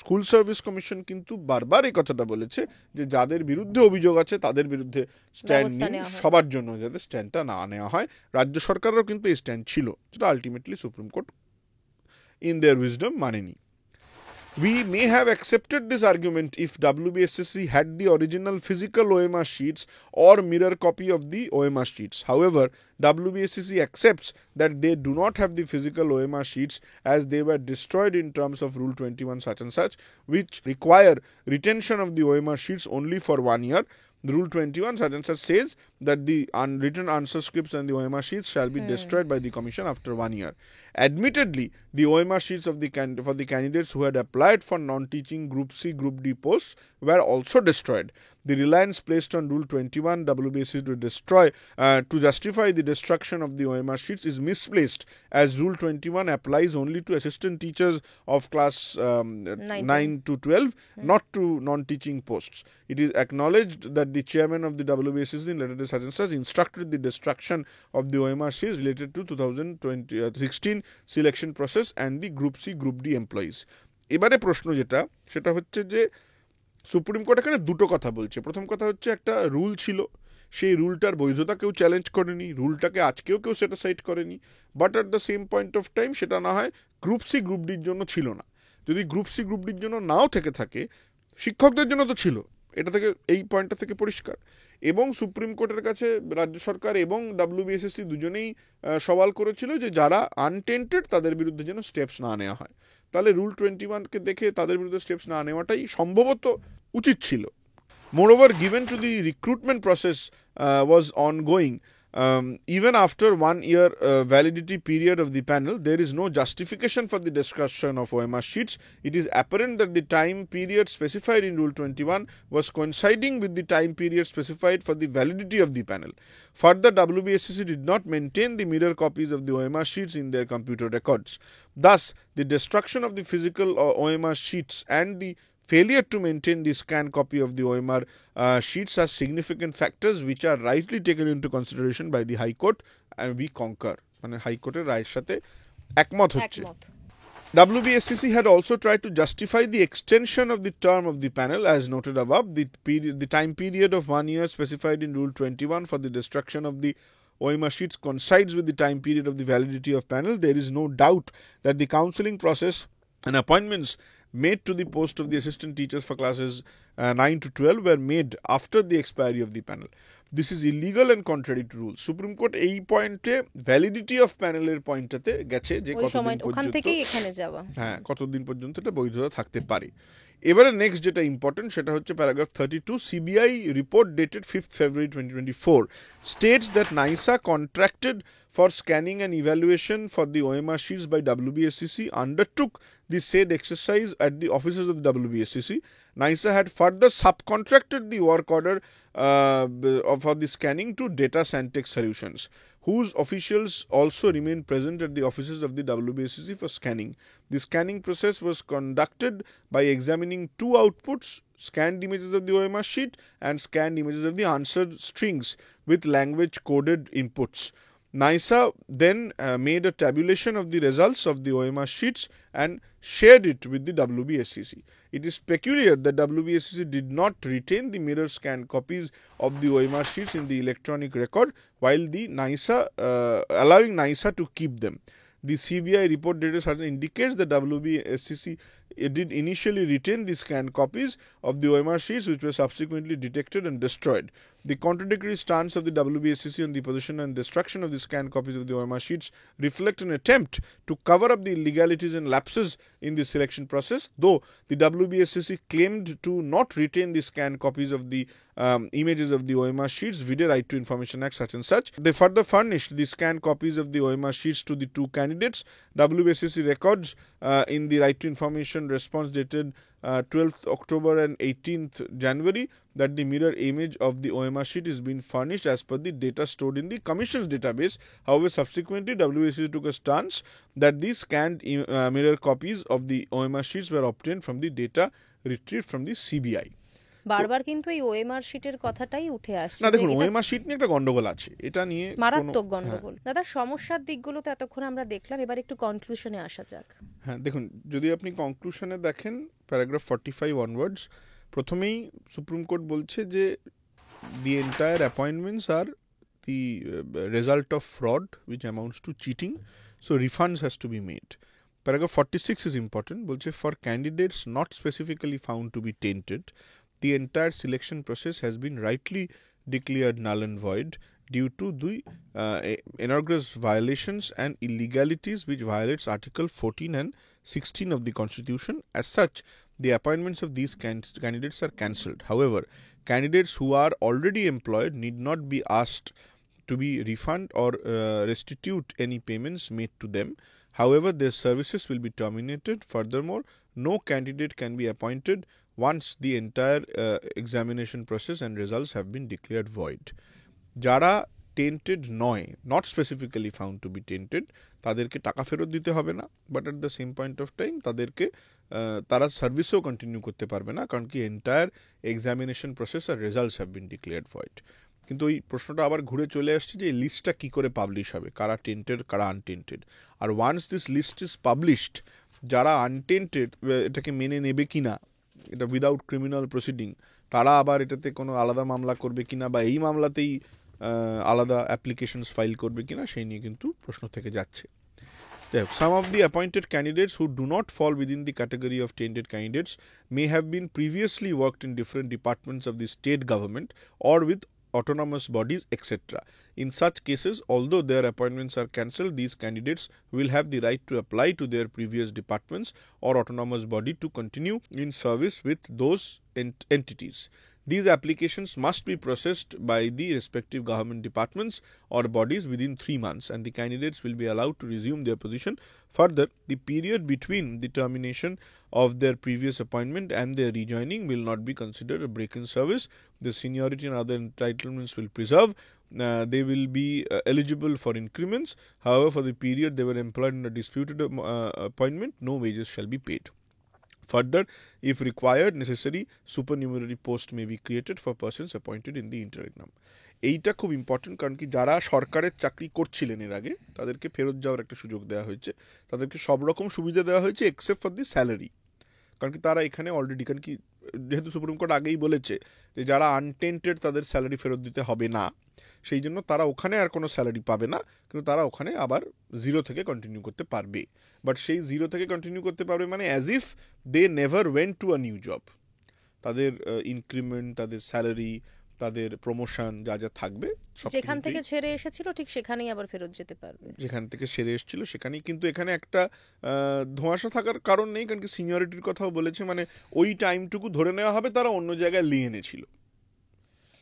school service commission কিন্তু বারবার এই কথাটা বলেছে যে যাদের বিরুদ্ধে অভিযোগ আছে তাদের বিরুদ্ধে স্ট্যান্ড নিন, সবার জন্য যাতে স্ট্যান্ডটা না নেওয়া হয়। রাজ্য সরকারেরও কিন্তু এই স্ট্যান্ড ছিল, যেটা ultimately Supreme Court in their wisdom মানেনি। We may have accepted this argument if WBSCC had the original physical OMR sheets or mirror copy of the OMR sheets. However, WBSCC accepts that they do not have the physical OMR sheets as they were destroyed in terms of Rule 21 such and such, which require retention of the OMR sheets only for 1 year. Rule 21 such and such says that the unwritten answer scripts and the OMR sheets shall be destroyed by the commission after 1 year. Admittedly, the OMR sheets of for the candidates who had applied for non-teaching Group C, Group D posts were also destroyed. The reliance placed on Rule 21 WBSCC to justify the destruction of the OMR sheets is misplaced, as Rule 21 applies only to assistant teachers of class 9 to 12, not to non-teaching posts. It is acknowledged that the chairman of the WBSCC in letter such and such instructed the destruction of the OMR sheets related to 2016 selection process and the Group C, Group D employees. এবারে প্রশ্ন যেটা সেটা হচ্ছে যে supreme court এখানে দুটো কথা বলছে। প্রথম কথা হচ্ছে একটা রুল ছিল, সেই রুলটার বৈধতা কেউ চ্যালেঞ্জ করেনি, রুলটাকে আজকেও কেউ সেটা সাইড করেনি, but at the same point of time সেটা না হয় গ্রুপ সি গ্রুপ ডির জন্য ছিল না। যদি গ্রুপ সি গ্রুপ ডির জন্য নাও থেকে থাকে, শিক্ষকদের জন্য তো ছিল, এটা থেকে এই পয়েন্টটা থেকে পরিষ্কার। এবং সুপ্রিম কোর্টের কাছে রাজ্য সরকার এবং WBSCC দুজনেই সওয়াল করেছিল যে যারা আনটেন্টেড তাদের বিরুদ্ধে যেন স্টেপস না নেওয়া হয়। তাহলে রুল 21কে দেখে তাদের বিরুদ্ধে স্টেপস না নেওয়াটাই সম্ভবত উচিত ছিল। Moreover, given to the recruitment process was ongoing, even after 1 year validity period of the panel, there is no justification for the discussion of OMR sheets. It is apparent that the time period specified in Rule 21 was coinciding with the time period specified for the validity of the panel. Further, WBSCC did not maintain the mirror copies of the OMR sheets in their computer records. Thus, the destruction of the physical OMR sheets and the failure to maintain the scanned copy of the OMR sheets are significant factors which are rightly taken into consideration by the High Court, and we concur. মানে হাইকোর্টের রায়ের সাথে একমত হচ্ছে। WBSCC had also tried to justify the extension of the term of the panel as noted above. The time period of 1 year specified in Rule 21 for the destruction of the OMR sheets coincides with the time period of the validity of panel. There is no doubt that the counseling process and appointments made to the post of the assistant teachers for classes 9 to 12 were made after the expiry of the panel. This is illegal and contrary to rules. Supreme Court এই পয়েন্টে validity of প্যানেলের পয়েন্টটাতে গেছে যে ওই কতদিন সময় ওখান পর্যন্ত থেকেই এখানে যাওয়া। হ্যাঁ কতদিন পর্যন্ত এটা বৈধতা থাকতে পারে। এবারে নেক্সট যেটা ইম্পর্টেন্ট সেটা হচ্ছে paragraph 32 CBI report dated 5th February 2024 states that NISA contracted for scanning and evaluation for the OMR sheets by WBSCC undertook the said exercise at the offices of the WBSCC. NISA had further subcontracted the work order for the scanning to Data Santec Solutions, whose officials also remained present at the offices of the WBSCC for scanning. The scanning process was conducted by examining two outputs, scanned images of the OMR sheet and scanned images of the answered strings with language coded inputs. NISA then made a tabulation of the results of the OMR sheets and shared it with the WBSCC. It is peculiar that WBSCC did not retain the mirror scanned copies of the OMR sheets in the electronic record, while the allowing NISA to keep them. The CBI report data indicates that WBSCC did initially retain the scanned copies of the OMR sheets, which were subsequently detected and destroyed. The contradictory stance of the WBSCC on the possession and destruction of the scanned copies of the OMR sheets reflect an attempt to cover up the illegalities and lapses in the selection process, though the WBSCC claimed to not retain the scanned copies of the images of the OMR sheets vide Right to Information Act such and such. They further furnished the scanned copies of the OMR sheets to the two candidates. WBSCC records in the Right to Information response dated 12th October and 18th January that the mirror image of the OMR sheet is being furnished as per the data stored in the Commission's database. However, subsequently WBSCC took a stance that the scanned mirror copies of the OMR sheets were obtained from the data retrieved from the CBI. বারবার কিন্তু এই OMR শিটের কথাটাই উঠে আসছে। না দেখুন OMR sheet নিয়ে একটা গন্ডগোল আছে, এটা নিয়ে মারাত্মক গন্ডগোল। দাদা সমস্যার দিকগুলো তো এতক্ষণ আমরা দেখলাম, এবার একটু কনক্লুশনে আসা যাক। হ্যাঁ দেখুন, যদি আপনি কনক্লুশনে দেখেন প্যারাগ্রাফ 45 অনওয়ার্ডস, প্রথমেই সুপ্রিম কোর্ট বলছে যে the entire appointments are the result of fraud which amounts to cheating, so refunds has to be made. Paragraph 46 is important, বলছে for candidates not specifically found to be tainted the entire selection process has been rightly declared null and void due to the egregious violations and illegalities which violates Article 14 and 16 of the Constitution. As such, the appointments of these candidates are cancelled. However, candidates who are already employed need not be asked to be refund or restitute any payments made to them. However, their services will be terminated. Furthermore, no candidate can be appointed once the entire examination process and results have been declared void. যারা tainted নয়, not specifically found to be tainted, তাদেরকে টাকা ফেরত দিতে হবে না, but at the same point of time তাদেরকে তারা সার্ভিসও কন্টিনিউ করতে পারবে না, কারণ কি এন্টায়ার এক্সামিনেশন প্রসেস আর results have been declared void. কিন্তু ওই প্রশ্নটা আবার ঘুরে চলে আসছে যে এই লিস্টটা কী করে পাবলিশ হবে, কারা টেন্টেড কারা আনটেন্টেড। আর once this list is published, যারা আনটেন্টেড এটাকে মেনে নেবে কিনা, এটা উইদাউট ক্রিমিনাল প্রসিডিং, তারা আবার এটাতে কোনো আলাদা মামলা করবে কিনা বা এই মামলাতেই আলাদা অ্যাপ্লিকেশনস ফাইল করবে কিনা সেই নিয়ে কিন্তু প্রশ্ন থেকে যাচ্ছে। Some of the appointed candidates who do not fall within the category of tainted candidates may have been previously worked in different departments of the state government or with autonomous bodies, etc. In such cases, although their appointments are cancelled, these candidates will have the right to apply to their previous departments or autonomous body to continue in service with those entities. These applications must be processed by the respective government departments or bodies within 3 months, and the candidates will be allowed to resume their position. Further, the period between the termination of their previous appointment and their rejoining will not be considered a break in service. The seniority and other entitlements will preserve. They will be eligible for increments. However, for the period they were employed in a disputed appointment, no wages shall be paid. Further, if required, necessary supernumerary post may be created for persons appointed in the interim. এইটা খুব important, কারণ কি যারা সরকারের চাকরি করছিলেন এর আগে তাদেরকে ফেরত যাওয়ার একটা সুযোগ দেওয়া হয়েছে, তাদেরকে সব রকম সুবিধা দেওয়া হয়েছে এক্সেপ্ট ফর দি স্যালারি। কারণ কি তারা এখানে অলরেডি, কারণ কি যেহেতু সুপ্রিম কোর্ট আগেই বলেছে যে যারা আনটেন্টেড তাদের স্যালারি ফেরত দিতে হবে না, সেই জন্য তারা ওখানে আর কোনো স্যালারি পাবে না, কিন্তু তারা ওখানে আবার জিরো থেকে কন্টিনিউ করতে পারবে। বাট সেই জিরো থেকে কন্টিনিউ করতে পারবে মানে as if they never went to a new job. তাদের ইনক্রিমেন্ট, তাদের স্যালারি, তাদের প্রমোশন যা যা থাকবে যেখান থেকে ছেড়ে এসেছিল ঠিক সেখানেই আবার ফেরত যেতে পারবে, যেখান থেকে সেরে এসেছিল সেখানেই। কিন্তু এখানে একটা ধোঁয়াশা থাকার কারণ নেই, কারণ কি সিনিয়রিটির কথাও বলেছে, মানে ওই টাইমটুকু ধরে নেওয়া হবে তারা অন্য জায়গায় নিয়ে এনেছিল,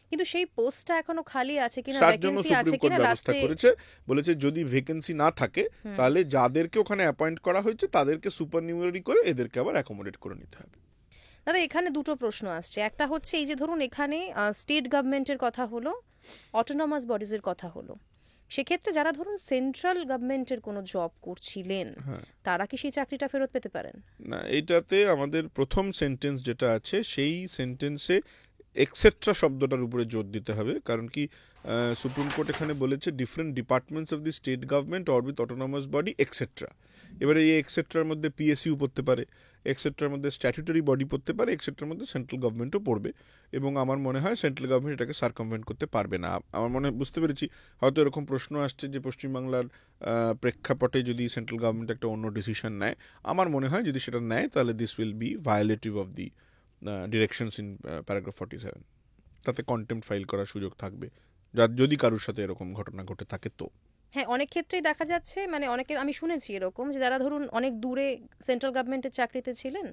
কিন্তু সেই পোস্টটা এখনো খালি আছে কিনা, তার জন্য ভ্যাকেন্সি আছে সুপ্রিম কোর্ট কিনা ব্যবস্থা লাস্টে করেছে। বলেছে যদি ভ্যাকেন্সি না থাকে তাহলে যাদেরকে ওখানে অ্যাপয়েন্ট করা হয়েছে তাদেরকে সুপারনিউমারি করে এদেরকে আবার অ্যাকোমোডেট করে নিতে হবে। দাদা এখানে দুটো প্রশ্ন আসছে। একটা হচ্ছে এই যে ধরুন এখানে স্টেট গভর্নমেন্টের কথা হলো, অটোনমাস বডিজের কথা হলো, সেক্ষেত্রে যারা ধরুন সেন্ট্রাল গভর্নমেন্টের কোনো জব করছিলেন তারা কি সেই চাকরিটা ফেরত পেতে পারেন? না, এইটাতে আমাদের প্রথম সেন্টেন্স যেটা আছে সেই সেন্টেন্সে এক্সেট্রা শব্দটার উপরে জোর দিতে হবে, কারণ কি সুপ্রিম কোর্ট এখানে বলেছে different departments of the state government or with autonomous body etcetera. এবারে এই এক্সেট্রার মধ্যে পিএসইউ পড়তে পারে, এক্সেট্রার মধ্যে স্ট্যাটুটরি বডি পড়তে পারে, এক্সেট্রার মধ্যে সেন্ট্রাল গভর্নমেন্টও পড়বে। এবং আমার মনে হয় সেন্ট্রাল গভর্নমেন্ট এটাকে সার্কামভেন্ট করতে পারবে না। আমার মনে বুঝতে পেরেছি হয়তো এরকম প্রশ্ন আসছে যে পশ্চিমবাংলার প্রেক্ষাপটে যদি সেন্ট্রাল গভর্নমেন্ট একটা অন্য ডিসিশন নেয়, আমার মনে হয় যদি সেটা নেয় তাহলে this will be violative of the directions in paragraph 47। তাতে কন্টেম্পট ফাইল করার সুযোগ থাকবে যদি কারোর সাথে এরকম ঘটনা ঘটে থাকে। তো হ্যাঁ, অনেক ক্ষেত্রেই দেখা যাচ্ছে, মানে অনেকের আমি শুনেছি এরকম যে যারা ধরুন অনেক দূরে সেন্ট্রাল গভর্নমেন্টের চাকরিতে ছিলেন,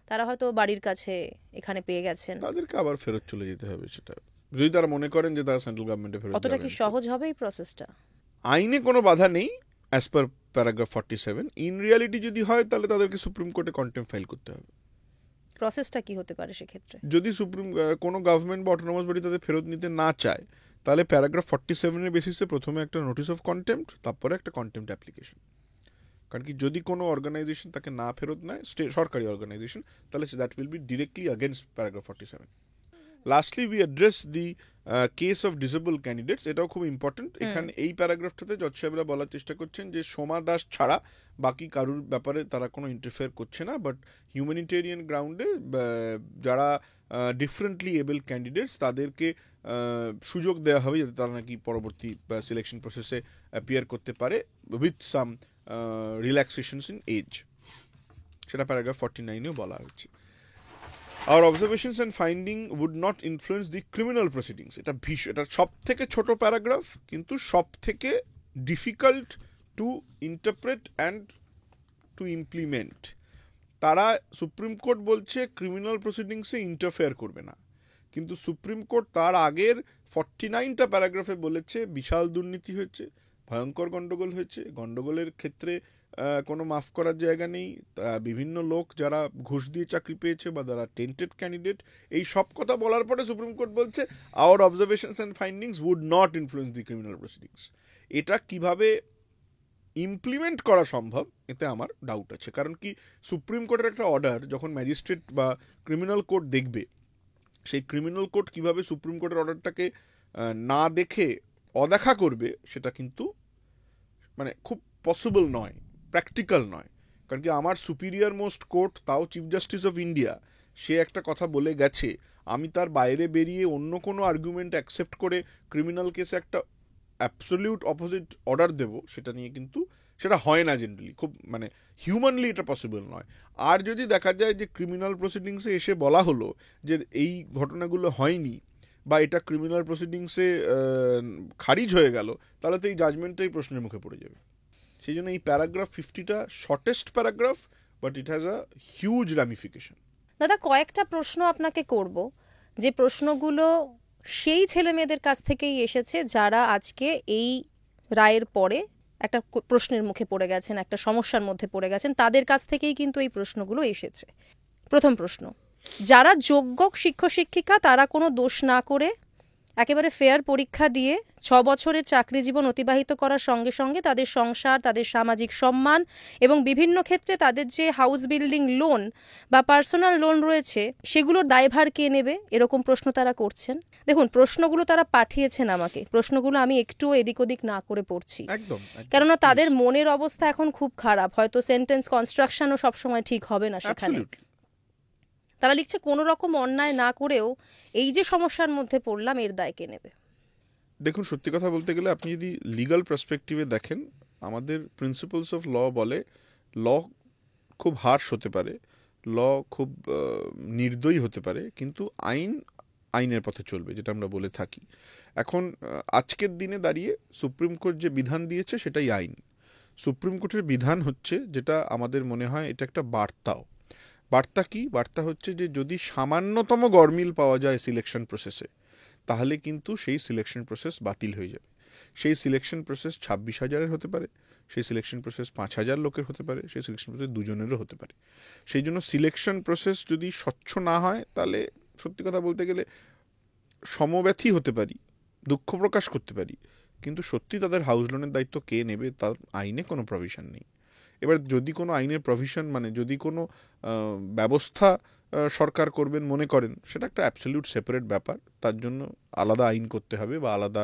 তারা হয়তো বাড়ির কাছে এখানে পেয়ে গেছেন, তাদেরকে আবার ফেরত চলে যেতে হবে। সেটা যদি তারা মনে করেন যে তারা সেন্ট্রাল গভর্নমেন্টে ফেরত অতটা কি সহজ হবে এই প্রসেসটা? আইনে কোনো বাধা নেই as per paragraph 47। In reality যদি হয় তাহলে তাদেরকে সুপ্রিম কোর্টে কন্টেম্পট ফাইল করতে হবে। প্রসেসটা কি হতে পারে সেক্ষেত্রে? যদি কোনো গভর্নমেন্ট বা অটোনমাস বডি তাদের ফেরত নিতে না চায় তাহলে প্যারাগ্রাফ 47-এর বেসিসে প্রথমে একটা নোটিস অফ কন্টেম্পট, তারপরে একটা কন্টেম্পট অ্যাপ্লিকেশন। কারণ কি যদি কোনো অর্গানাইজেশন তাকে না ফেরত নেয়, সরকারি অর্গানাইজেশন, তাহলে that will be directly against paragraph 47। Lastly we address the case of disable candidates. এটাও খুব ইম্পর্টেন্ট। এখানে এই প্যারাগ্রাফটাতে জজ সাহেবরা বলার চেষ্টা করছেন যে সোমা দাস ছাড়া বাকি কারুর ব্যাপারে তারা কোনো ইন্টারফেয়ার করছে না, বাট হিউম্যানিটেরিয়ান গ্রাউন্ডে যারা ডিফারেন্টলি এবল ক্যান্ডিডেটস তাদেরকে সুযোগ দেওয়া হবে যাতে তারা নাকি পরবর্তী সিলেকশন প্রসেসে অ্যাপিয়ার করতে পারে উইথ সাম রিল্যাক্সেশনস ইন এজ। সেটা প্যারাগ্রাফ 49-এও বলা হচ্ছে। Our observations and finding would not influence the criminal proceedings. এটা সব থেকে ছোট প্যারাগ্রাফ, কিন্তু সব থেকে difficult to interpret and to implement. তারা সুপ্রিম কোর্ট বলছে ক্রিমিনাল প্রসিডিংসে ইন্টারফেয়ার করবে না, কিন্তু সুপ্রিম কোর্ট তার আগের 49টা প্যারাগ্রাফে বলেছে বিশাল দুর্নীতি হয়েছে, ভয়ঙ্কর গণ্ডগোল হয়েছে, গণ্ডগোলের ক্ষেত্রে কোনো মাফ করার জায়গা নেই, বিভিন্ন লোক যারা ঘুষ দিয়ে চাকরি পেয়েছে বা যারা টেন্টেড ক্যান্ডিডেট, এই সব কথা বলার পরে সুপ্রিম কোর্ট বলছে our observations and findings would not influence the criminal proceedings. এটা কিভাবে ইমপ্লিমেন্ট করা সম্ভব এতে আমার ডাউট আছে, কারণ কি সুপ্রিম কোর্টের একটা অর্ডার যখন ম্যাজিস্ট্রেট বা ক্রিমিনাল কোর্ট দেখবে, সেই ক্রিমিনাল কোর্ট কিভাবে সুপ্রিম কোর্টের অর্ডারটাকে না দেখে অদেখা করবে সেটা কিন্তু মানে খুব পসিবল নয়, প্র্যাকটিক্যাল নয়। কারণ কি আমার সুপিরিয়র মোস্ট কোর্ট, তাও চিফ জাস্টিস অফ ইন্ডিয়া, সে একটা কথা বলে গেছে, আমি তার বাইরে বেরিয়ে অন্য কোনো আর্গুমেন্ট অ্যাকসেপ্ট করে ক্রিমিনাল কেসে একটা অ্যাবসলিউট অপোজিট অর্ডার দেব, সেটা নিয়ে কিন্তু সেটা হয় না জেনারেলি, খুব মানে হিউম্যানলি এটা পসিবল নয়। আর যদি দেখা যায় যে ক্রিমিনাল প্রসিডিংসে এসে বলা হলো যে এই ঘটনাগুলো হয়নি বা এটা ক্রিমিনাল প্রসিডিংসে খারিজ হয়ে গেল, তাহলে তো এই জাজমেন্টটাই প্রশ্নের মুখে পড়ে যাবে। সেই জন্য এই প্যারাগ্রাফ 50টা shortest paragraph, but it has a huge ramification. দাদা কয়েকটা প্রশ্ন আপনাকে করব, যে প্রশ্নগুলো সেই ছেলে মেয়েদের কাছ থেকেই এসেছে যারা আজকে এই রায়ের পরে একটা প্রশ্নের মুখে পড়ে গেছেন, একটা সমস্যার মধ্যে পড়ে গেছেন, তাদের কাছ থেকেই কিন্তু এই প্রশ্নগুলো এসেছে। প্রথম প্রশ্ন, যারা যোগ্য শিক্ষক শিক্ষিকা তারা কোনো দোষ না করে একেবারে ফেয়ার পরীক্ষা দিয়ে 6 বছরের চাকরি জীবন অতিবাহিত করার সঙ্গে সঙ্গে তাদের সংসার, তাদের সামাজিক সম্মান এবং বিভিন্ন ক্ষেত্রে তাদের যে হাউস বিল্ডিং লোন বা পার্সোনাল লোন রয়েছে সেগুলোর দায়ভার কে নেবে, এরকম প্রশ্ন তারা করছেন। দেখুন প্রশ্নগুলো তারা পাঠিয়েছেন আমাকে, প্রশ্নগুলো আমি একটু এদিক ওদিক না করে পড়ছি, কেননা তাদের মনের অবস্থা এখন খুব খারাপ, হয়তো সেন্টেন্স কনস্ট্রাকশনও সবসময় ঠিক হবে না সেখানে। তারা লিখছে কোনো রকম অন্যায় না করেও এই যে সমস্যার মধ্যে পড়লাম এর দায় কে নেবে। দেখুন, সত্যি কথা বলতে গেলে আপনি যদি লিগ্যাল পার্সপেক্টিভে দেখেন, আমাদের প্রিন্সিপালস অফ ল বলে ল খুব হার্শ হতে পারে, ল খুব নির্দয়ী হতে পারে, কিন্তু আইন আইনের পথে চলবে, যেটা আমরা বলে থাকি। এখন আজকের দিনে দাঁড়িয়ে সুপ্রিম কোর্ট যে বিধান দিয়েছে সেটাই আইন। সুপ্রিম কোর্টের বিধান হচ্ছে, যেটা আমাদের মনে হয় এটা একটা বার্তাও। বার্তা কি? বার্তা হচ্ছে যে যদি সামান্যতম গরমিল পাওয়া যায় সিলেকশন প্রসেসে, তাহলে কিন্তু সেই সিলেকশন প্রসেস বাতিল হয়ে যাবে। সেই সিলেকশন প্রসেস 26,000-এর হতে পারে, সেই সিলেকশন প্রসেস 5,000 লোকের হতে পারে, সেই সিলেকশন প্রসেস দুজনেরও হতে পারে। সেই জন্য সিলেকশন প্রসেস যদি স্বচ্ছ না হয়, তাহলে সত্যি কথা বলতে গেলে সমব্যথী হতে পারি, দুঃখ প্রকাশ করতে পারি, কিন্তু সত্যি তাদের হাউস লোনের দায়িত্ব কে নেবে তার আইনে কোনো প্রভিশন নেই। এবার যদি কোনো আইনের প্রভিশন, মানে যদি কোনো ব্যবস্থা সরকার করবেন মনে করেন, সেটা একটা অ্যাবসলিউট সেপারেট ব্যাপার। তার জন্য আলাদা আইন করতে হবে বা আলাদা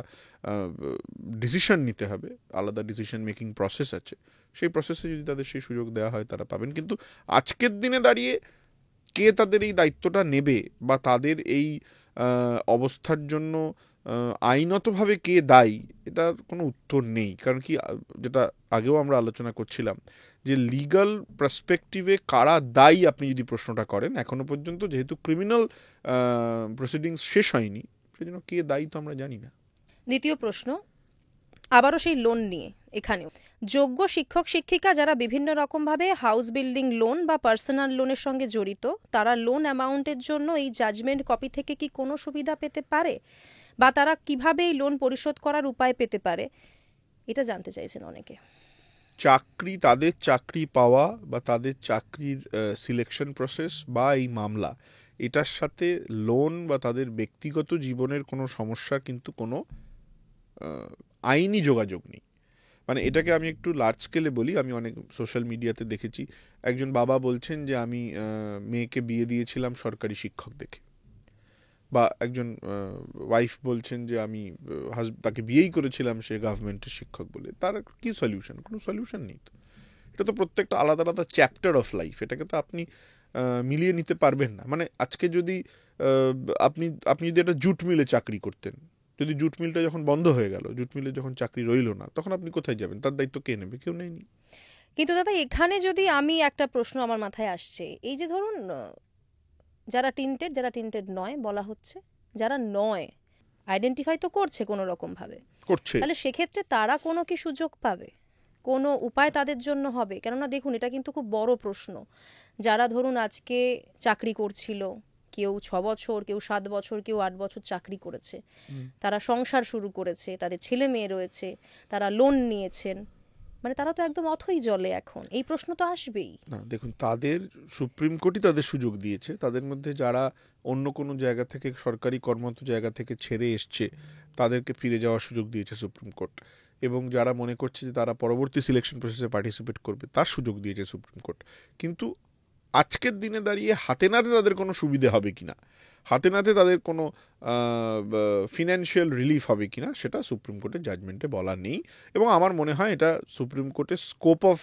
ডিসিশন নিতে হবে, আলাদা ডিসিশন মেকিং প্রসেস আছে। সেই প্রসেসে যদি তাদের সেই সুযোগ দেওয়া হয় তারা পাবেন। কিন্তু আজকের দিনে দাঁড়িয়ে কে তাদের এই দায়িত্বটা নেবে বা তাদের এই অবস্থার জন্য আইনতভাবে কে দায়ী, এটার কোনো উত্তর নেই। কারণ কি, যেটা আগেও আমরা আলোচনা করছিলাম, যে লিগ্যাল পার্সপেক্টিভে কারা দায়ী আপনি যদি প্রশ্নটা করেন, এখনো পর্যন্ত যেহেতু ক্রিমিনাল প্রসিডিংস শেষ হয়নি, সেজন্য কে দায়ী তো আমরা জানি না। দ্বিতীয় প্রশ্ন, আবারও সেই লোন নিয়ে। এখানেও যোগ্য শিক্ষক শিক্ষিকা যারা বিভিন্ন রকমভাবে হাউস বিল্ডিং লোন বা পার্সোনাল লোনের সঙ্গে জড়িত, তারা লোন অ্যামাউন্টের জন্য এই জাজমেন্ট কপি থেকে কি কোনো সুবিধা পেতে পারে, বা তারা কিভাবে এই লোন পরিশোধ করার উপায় পেতে পারে, এটা জানতে চাইছেন অনেকে। চাকরি, তাদের চাকরি পাওয়া বা তাদের চাকরির সিলেকশন প্রসেস বা এই মামলা, এটার সাথে লোন বা তাদের ব্যক্তিগত জীবনের কোনো সমস্যার কিন্তু কোনো আইনি যোগাযোগ নেই। মানে এটাকে আমি একটু লার্জ স্কেলে বলি, আমি অনেক সোশ্যাল মিডিয়াতে দেখেছি, একজন বাবা বলছেন যে আমি মেয়েকে বিয়ে দিয়েছিলাম সরকারি শিক্ষক দেখে, বা একজন ওয়াইফ বলছেন যে আমি তাকে বিয়েই করেছিলাম সে গভর্নমেন্টের শিক্ষক বলে। তার কি সলিউশন? কোনো সলিউশন নেই তো। এটা তো প্রত্যেকটা আলাদা আলাদা চ্যাপ্টার অফ লাইফ, এটাকে তো আপনি মিলিয়ে নিতে পারবেন না। মানে আজকে যদি আপনি আপনি যদি একটা জুট মিলে চাকরি করতেন, যদি জুট মিলটা যখন বন্ধ হয়ে গেল, জুট মিলে যখন চাকরি রইল না, তখন আপনি কোথায় যাবেন? তার দায়িত্ব কে নেবে? কেউ নেয়নি। কিন্তু দাদা, এখানে যদি আমি একটা প্রশ্ন আমার মাথায় আসছে, এই যে ধরুন যারা টিন্টেড নয় বলা হচ্ছে, যারা নয় আইডেন্টিফাই তো করছে কোনো রকমভাবে, করছে। তাহলে সেক্ষেত্রে তারা কোনো কি সুযোগ পাবে? কোনো উপায় তাদের জন্য হবে? কেননা দেখুন, এটা কিন্তু খুব বড় প্রশ্ন। যারা ধরুন আজকে চাকরি করছিল, কেউ 6 বছর, কেউ 7 বছর, কেউ 8 বছর চাকরি করেছে, তারা সংসার শুরু করেছে, তাদের ছেলে মেয়ে রয়েছে, তারা লোন নিয়েছেন, মানে তারা তো একদম অথই জলে এখন। এই প্রশ্ন তো আসবেই। না, দেখুন, তাদের সুপ্রিম কোর্টই তাদের সুযোগ দিয়েছে। তাদের মধ্যে যারা অন্য কোনো জায়গা থেকে, সরকারি কর্মরত জায়গা থেকে ছেড়ে এসছে, তাদেরকে ফিরে যাওয়ার সুযোগ দিয়েছে সুপ্রিম কোর্ট। এবং যারা মনে করছে যে তারা পরবর্তী সিলেকশন প্রসেসে পার্টিসিপেট করবে, তার সুযোগ দিয়েছে সুপ্রিম কোর্ট। কিন্তু আজকের দিনে দাঁড়িয়ে হাতে নাতে তাদের কোনো সুবিধে হবে কিনা, হাতে নাতে তাদের কোনো ফিনান্সিয়াল রিলিফ হবে কিনা, সেটা সুপ্রিম কোর্টের জাজমেন্টে বলা নেই। এবং আমার মনে হয় এটা সুপ্রিম কোর্টের স্কোপ অফ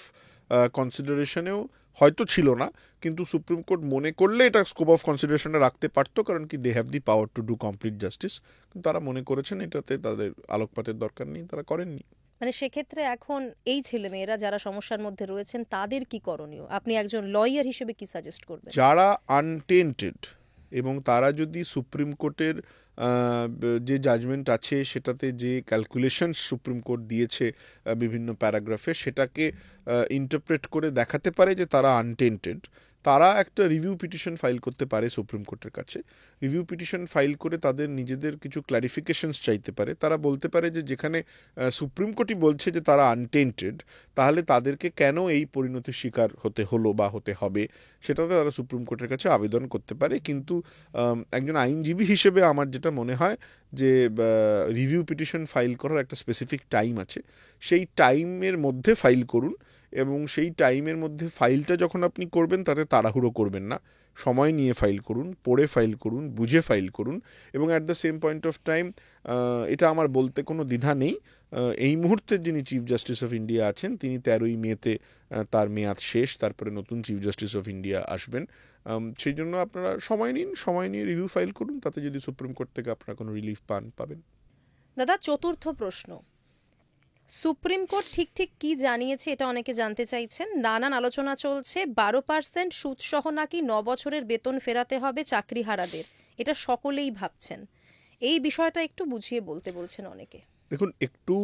কনসিডারেশনেও হয়তো ছিল না, কিন্তু সুপ্রিম কোর্ট মনে করলে এটা স্কোপ অফ কনসিডারেশনে রাখতে পারতো, কারণ কি they have the power to do complete justice. কিন্তু তারা মনে করেছেন এটাতে তাদের আলোকপাতের দরকার নেই, তারা করেননি। মানে সেক্ষেত্রে এখন এই ছেলেমেয়েরা যারা সমস্যার মধ্যে রয়েছেন, তাদের কি করণীয়? আপনি একজন লয়ার হিসেবে কি সাজেস্ট করবেন? যারা আনটেন্টেড এবং তারা যদি সুপ্রিম কোর্টের যে জাজমেন্ট আছে সেটাতে যে ক্যালকুলেশন সুপ্রিম কোর্ট দিয়েছে বিভিন্ন প্যারাগ্রাফে, সেটাকে ইন্টারপ্রেট করে দেখাতে পারে যে তারা আনটেন্টেড, তারা একটা রিভিউ পিটিশন ফাইল করতে পারে সুপ্রিম কোর্টের কাছে। রিভিউ পিটিশন ফাইল করে তাদের নিজেদের কিছু ক্ল্যারিফিকেশনস চাইতে পারে। তারা বলতে পারে যে যেখানে সুপ্রিম কোর্টই বলছে যে তারা আনটেন্টেড, তাহলে তাদেরকে কেন এই পরিণতির শিকার হতে হলো বা হতে হবে, সেটাতে তারা সুপ্রিম কোর্টের কাছে আবেদন করতে পারে। কিন্তু একজন আইনজীবী হিসেবে আমার যেটা মনে হয় যে রিভিউ পিটিশন ফাইল করার একটা স্পেসিফিক টাইম আছে, সেই টাইমের মধ্যে ফাইল করুন। এবং সেই টাইমের মধ্যে ফাইলটা যখন আপনি করবেন, তাতে তাড়াহুড়ো করবেন না, সময় নিয়ে ফাইল করুন, পড়ে ফাইল করুন, বুঝে ফাইল করুন। এবং at the same point of time, এটা আমার বলতে কোনো দ্বিধা নেই, এই মুহূর্তের যিনি চিফ জাস্টিস অফ ইন্ডিয়া আছেন, তিনি 13ই মেতে তার মেয়াদ শেষ, তারপরে নতুন চিফ জাস্টিস অফ ইন্ডিয়া আসবেন। সেই জন্য আপনারা সময় নিন, সময় নিয়ে রিভিউ ফাইল করুন, তাতে যদি সুপ্রিম কোর্ট থেকে আপনারা কোনো রিলিফ পাবেন। দাদা, চতুর্থ প্রশ্ন। সুপ্রিম কোর্ট ঠিক ঠিক কি জানিয়েছে এটা অনেকে জানতে চাইছেন। নানান আলোচনা চলছে, 12% সুদসহ নাকি 9 বছরের বেতন ফেরাতে হবে চাকরিহারাদের, এটা সকলেই ভাবছেন। এই বিষয়টা একটু বুঝিয়ে বলতে বলছেন অনেকে। দেখুন, একটু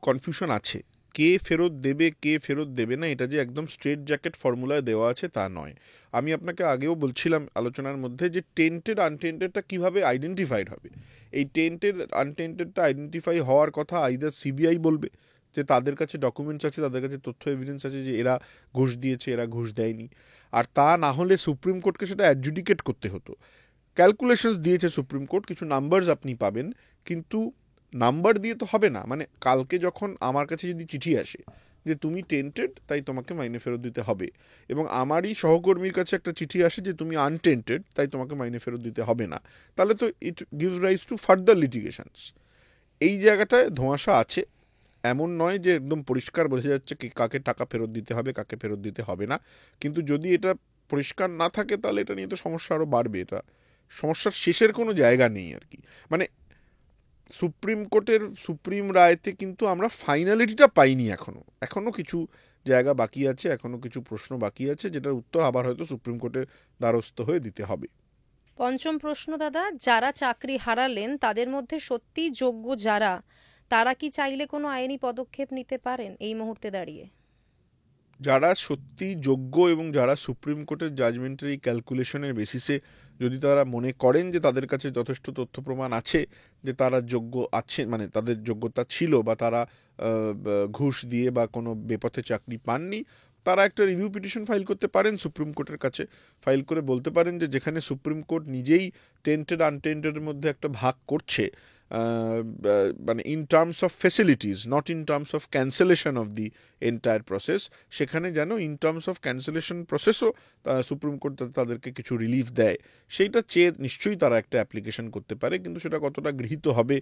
কনফিউশন আছে। কে ফেরত দেবে, কে ফেরত দেবে না, এটা যে একদম স্ট্রেট জ্যাকেট ফর্মুলায় দেওয়া আছে তা নয়। আমি আপনাকে আগেও বলছিলাম আলোচনার মধ্যে যে টেন্টেড আনটেন্টেডটা কীভাবে আইডেন্টিফাইড হবে। এই টেন্টেড আনটেন্টেডটা আইডেন্টিফাই হওয়ার কথা আইদার সিবিআই বলবে, যে তাদের কাছে ডকুমেন্টস আছে, তাদের কাছে তথ্য এভিডেন্স আছে যে এরা ঘুষ দিয়েছে, এরা ঘুষ দেয়নি। আর তা না হলে সুপ্রিম কোর্টকে সেটা অ্যাডজুডিকেট করতে হতো। ক্যালকুলেশনস দিয়েছে সুপ্রিম কোর্ট, কিছু নাম্বারস আপনি পাবেন, কিন্তু নাম্বার দিয়ে তো হবে না। মানে কালকে যখন আমার কাছে যদি চিঠি আসে যে তুমি টেন্টেড তাই তোমাকে মাইনে ফেরত দিতে হবে, এবং আমারই সহকর্মীর কাছে একটা চিঠি আসে যে তুমি আনটেন্টেড তাই তোমাকে মাইনে ফেরত দিতে হবে না, তাহলে তো it gives rise to further litigations. এই জায়গাটায় ধোঁয়াশা আছে। এমন নয় যে একদম পরিষ্কার বোঝা যাচ্ছে কি কাকে টাকা ফেরত দিতে হবে, কাকে ফেরত দিতে হবে না। কিন্তু যদি এটা পরিষ্কার না থাকে তাহলে এটা নিয়ে তো সমস্যা আরও বাড়বে। এটা সমস্যার শেষের কোনো জায়গা নেই আর কি। মানে সুপ্রিম কোর্টের সুপ্রিম রায়তে কিন্তু আমরা ফাইনালিটিটা পাইনি এখনো কিছু জায়গা বাকি আছে, এখনো কিছু প্রশ্ন বাকি আছে, যেটার উত্তর আবার হয়তো সুপ্রিম কোর্টের দ্বারস্থ হয়ে দিতে হবে। পঞ্চম প্রশ্ন দাদা, যারা চাকরি হারালেন তাদের মধ্যে সত্যি যোগ্য যারা, তারা কি চাইলে কোনো আইনি পদক্ষেপ নিতে পারেন এই মুহূর্তে দাঁড়িয়ে? যারা সত্যি যোগ্য এবং যারা সুপ্রিম কোর্টের জাজমেন্টের এই ক্যালকুলেশনের বেসিসে যদি তারা মনে করেন যে তাদের কাছে যথেষ্ট তথ্য প্রমাণ আছে যে তারা যোগ্য আছে, মানে তাদের যোগ্যতা ছিল বা তারা ঘুষ দিয়ে বা কোনো বেপথে চাকরি পাননি, তারা একটা রিভিউ পিটিশন ফাইল করতে পারেন সুপ্রিম কোর্টের কাছে। ফাইল করে বলতে পারেন যে যেখানে সুপ্রিম কোর্ট নিজেই টেন্টেড আনটেন্টেডের মধ্যে একটা ভাগ করছে, মানে in terms of facilities, not in terms of cancellation of the entire process, সেখানে যেন ইন টার্মস অফ ক্যান্সেলেশন প্রসেসও সুপ্রিম কোর্ট তাদেরকে কিছু রিলিফ দেয়, সেইটা চেয়ে নিশ্চয়ই তারা একটা অ্যাপ্লিকেশন করতে পারে। কিন্তু সেটা কতটা গৃহীত হবে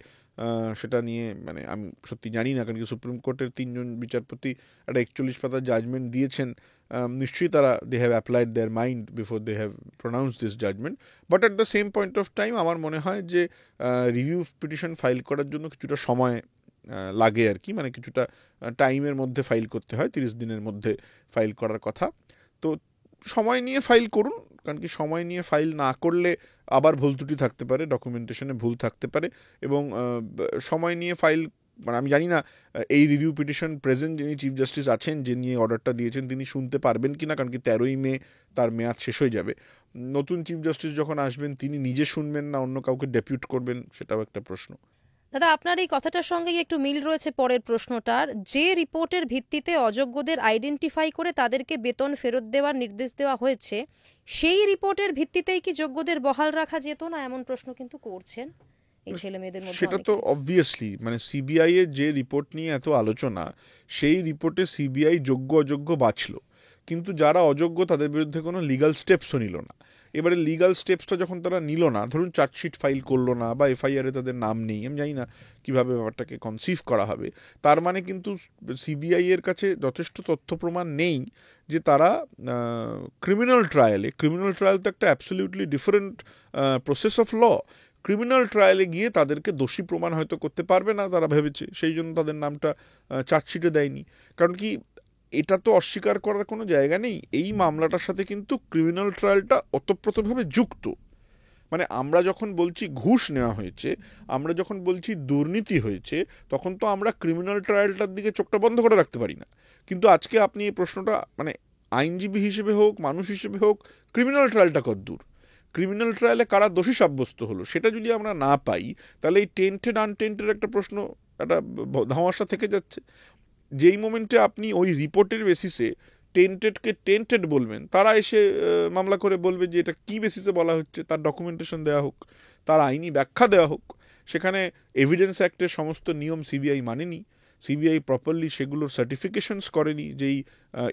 সেটা নিয়ে মানে আমি সত্যি জানি না, কারণ কি সুপ্রিম কোর্টের 3জন বিচারপতি একটা 41 পাতার জাজমেন্ট দিয়েছেন। নিশ্চয়ই তারা they have applied their mind before they have pronounce this judgement. But at the same point of time আমার মনে হয় যে রিভিউ পিটিশন ফাইল করার জন্য কিছুটা সময় লাগে আর কি, মানে কিছুটা টাইমের মধ্যে ফাইল করতে হয়, 30 দিনের মধ্যে ফাইল করার কথা। তো সময় নিয়ে ফাইল করুন, কারণ কি সময় নিয়ে ফাইল না করলে আবার ভুল ত্রুটি থাকতে পারে, ডকুমেন্টেশনে ভুল থাকতে পারে, এবং সময় নিয়ে ফাইল মানে আমি জানি না এই রিভিউ পিটিশন প্রেজেন্ট যিনি চিফ জাস্টিস আছেন, যিনি অর্ডারটা দিয়েছেন, তিনি শুনতে পারবেন কি না, কারণ কি 13ই মে তার মেয়াদ শেষ হয়ে যাবে। নতুন চিফ জাস্টিস যখন আসবেন তিনি নিজে শুনবেন না অন্য কাউকে ডেপুট করবেন, সেটাও একটা প্রশ্ন। দাদা, আপনার এই কথাটার সঙ্গেই একটু মিল রয়েছে পরের প্রশ্নটার। যে রিপোর্টের ভিত্তিতে অযোগ্যদের আইডেন্টিফাই করে তাদেরকে বেতন ফেরত দেওয়ার নির্দেশ দেওয়া হয়েছে, সেই রিপোর্টের ভিত্তিতেই কি যোগ্যদের বহাল রাখা যেত না, এমন প্রশ্ন কিন্তু করছেন এই ছেলে মেয়েদের মধ্যে সেটা তো অনেকে। অবভিয়াসলি, মানে সিবিআই এর যে রিপোর্ট নিয়ে এত আলোচনা, সেই রিপোর্টে সিবিআই যোগ্য অযোগ্য বাছলো, কিন্তু যারা অযোগ্য তাদের বিরুদ্ধে কোনো লিগাল স্টেপসও নিল না। এবারে লিগাল স্টেপসটা যখন তারা নিল না, ধরুন চার্জশিট ফাইল করলো না বা এফআইআরে তাদের নাম নেই, আমি জানি না কীভাবে ব্যাপারটাকে কনসিভ করা হবে, তার মানে কিন্তু সিবিআই এর কাছে যথেষ্ট তথ্য প্রমাণ নেই যে তারা ক্রিমিনাল ট্রায়াল তো একটা absolutely different process of law, criminal ট্রায়ালে গিয়ে তাদেরকে দোষী প্রমাণ হয়তো করতে পারবে না তারা ভেবেছে, সেই জন্য তাদের নামটা চার্জশিটে দেয়নি। কারণ কি এটা তো অস্বীকার করার কোনো জায়গা নেই, এই মামলাটার সাথে কিন্তু ক্রিমিনাল ট্রায়ালটা ওতপ্রোতভাবে যুক্ত। মানে আমরা যখন বলছি ঘুষ নেওয়া হয়েছে, আমরা যখন বলছি দুর্নীতি হয়েছে, তখন তো আমরা ক্রিমিনাল ট্রায়ালটার দিকে চোখটা বন্ধ করে রাখতে পারি না। কিন্তু আজকে আপনি এই প্রশ্নটা মানে আইনজীবী হিসেবে হোক, মানুষ হিসেবে হোক, ক্রিমিনাল ট্রায়ালটা কতদূর, ক্রিমিনাল ট্রায়ালে কারা দোষী সাব্যস্ত হলো সেটা যদি আমরা না পাই, তাহলে এই টেন্টেড আনটেন্টেড একটা প্রশ্ন, একটা ধামাশা থেকে যাচ্ছে। যেই মোমেন্টে আপনি ওই রিপোর্টের বেসিসে টেন্টেডকে টেন্টেড বলবেন, তারা এসে মামলা করে বলবে যে এটা কী বেসিসে বলা হচ্ছে, তার ডকুমেন্টেশন দেওয়া হোক, তার আইনি ব্যাখ্যা দেওয়া হোক। সেখানে এভিডেন্স অ্যাক্টের সমস্ত নিয়ম সিবিআই মানেনি, সিবিআই প্রপারলি সেগুলোর সার্টিফিকেশনস করেনি, যেই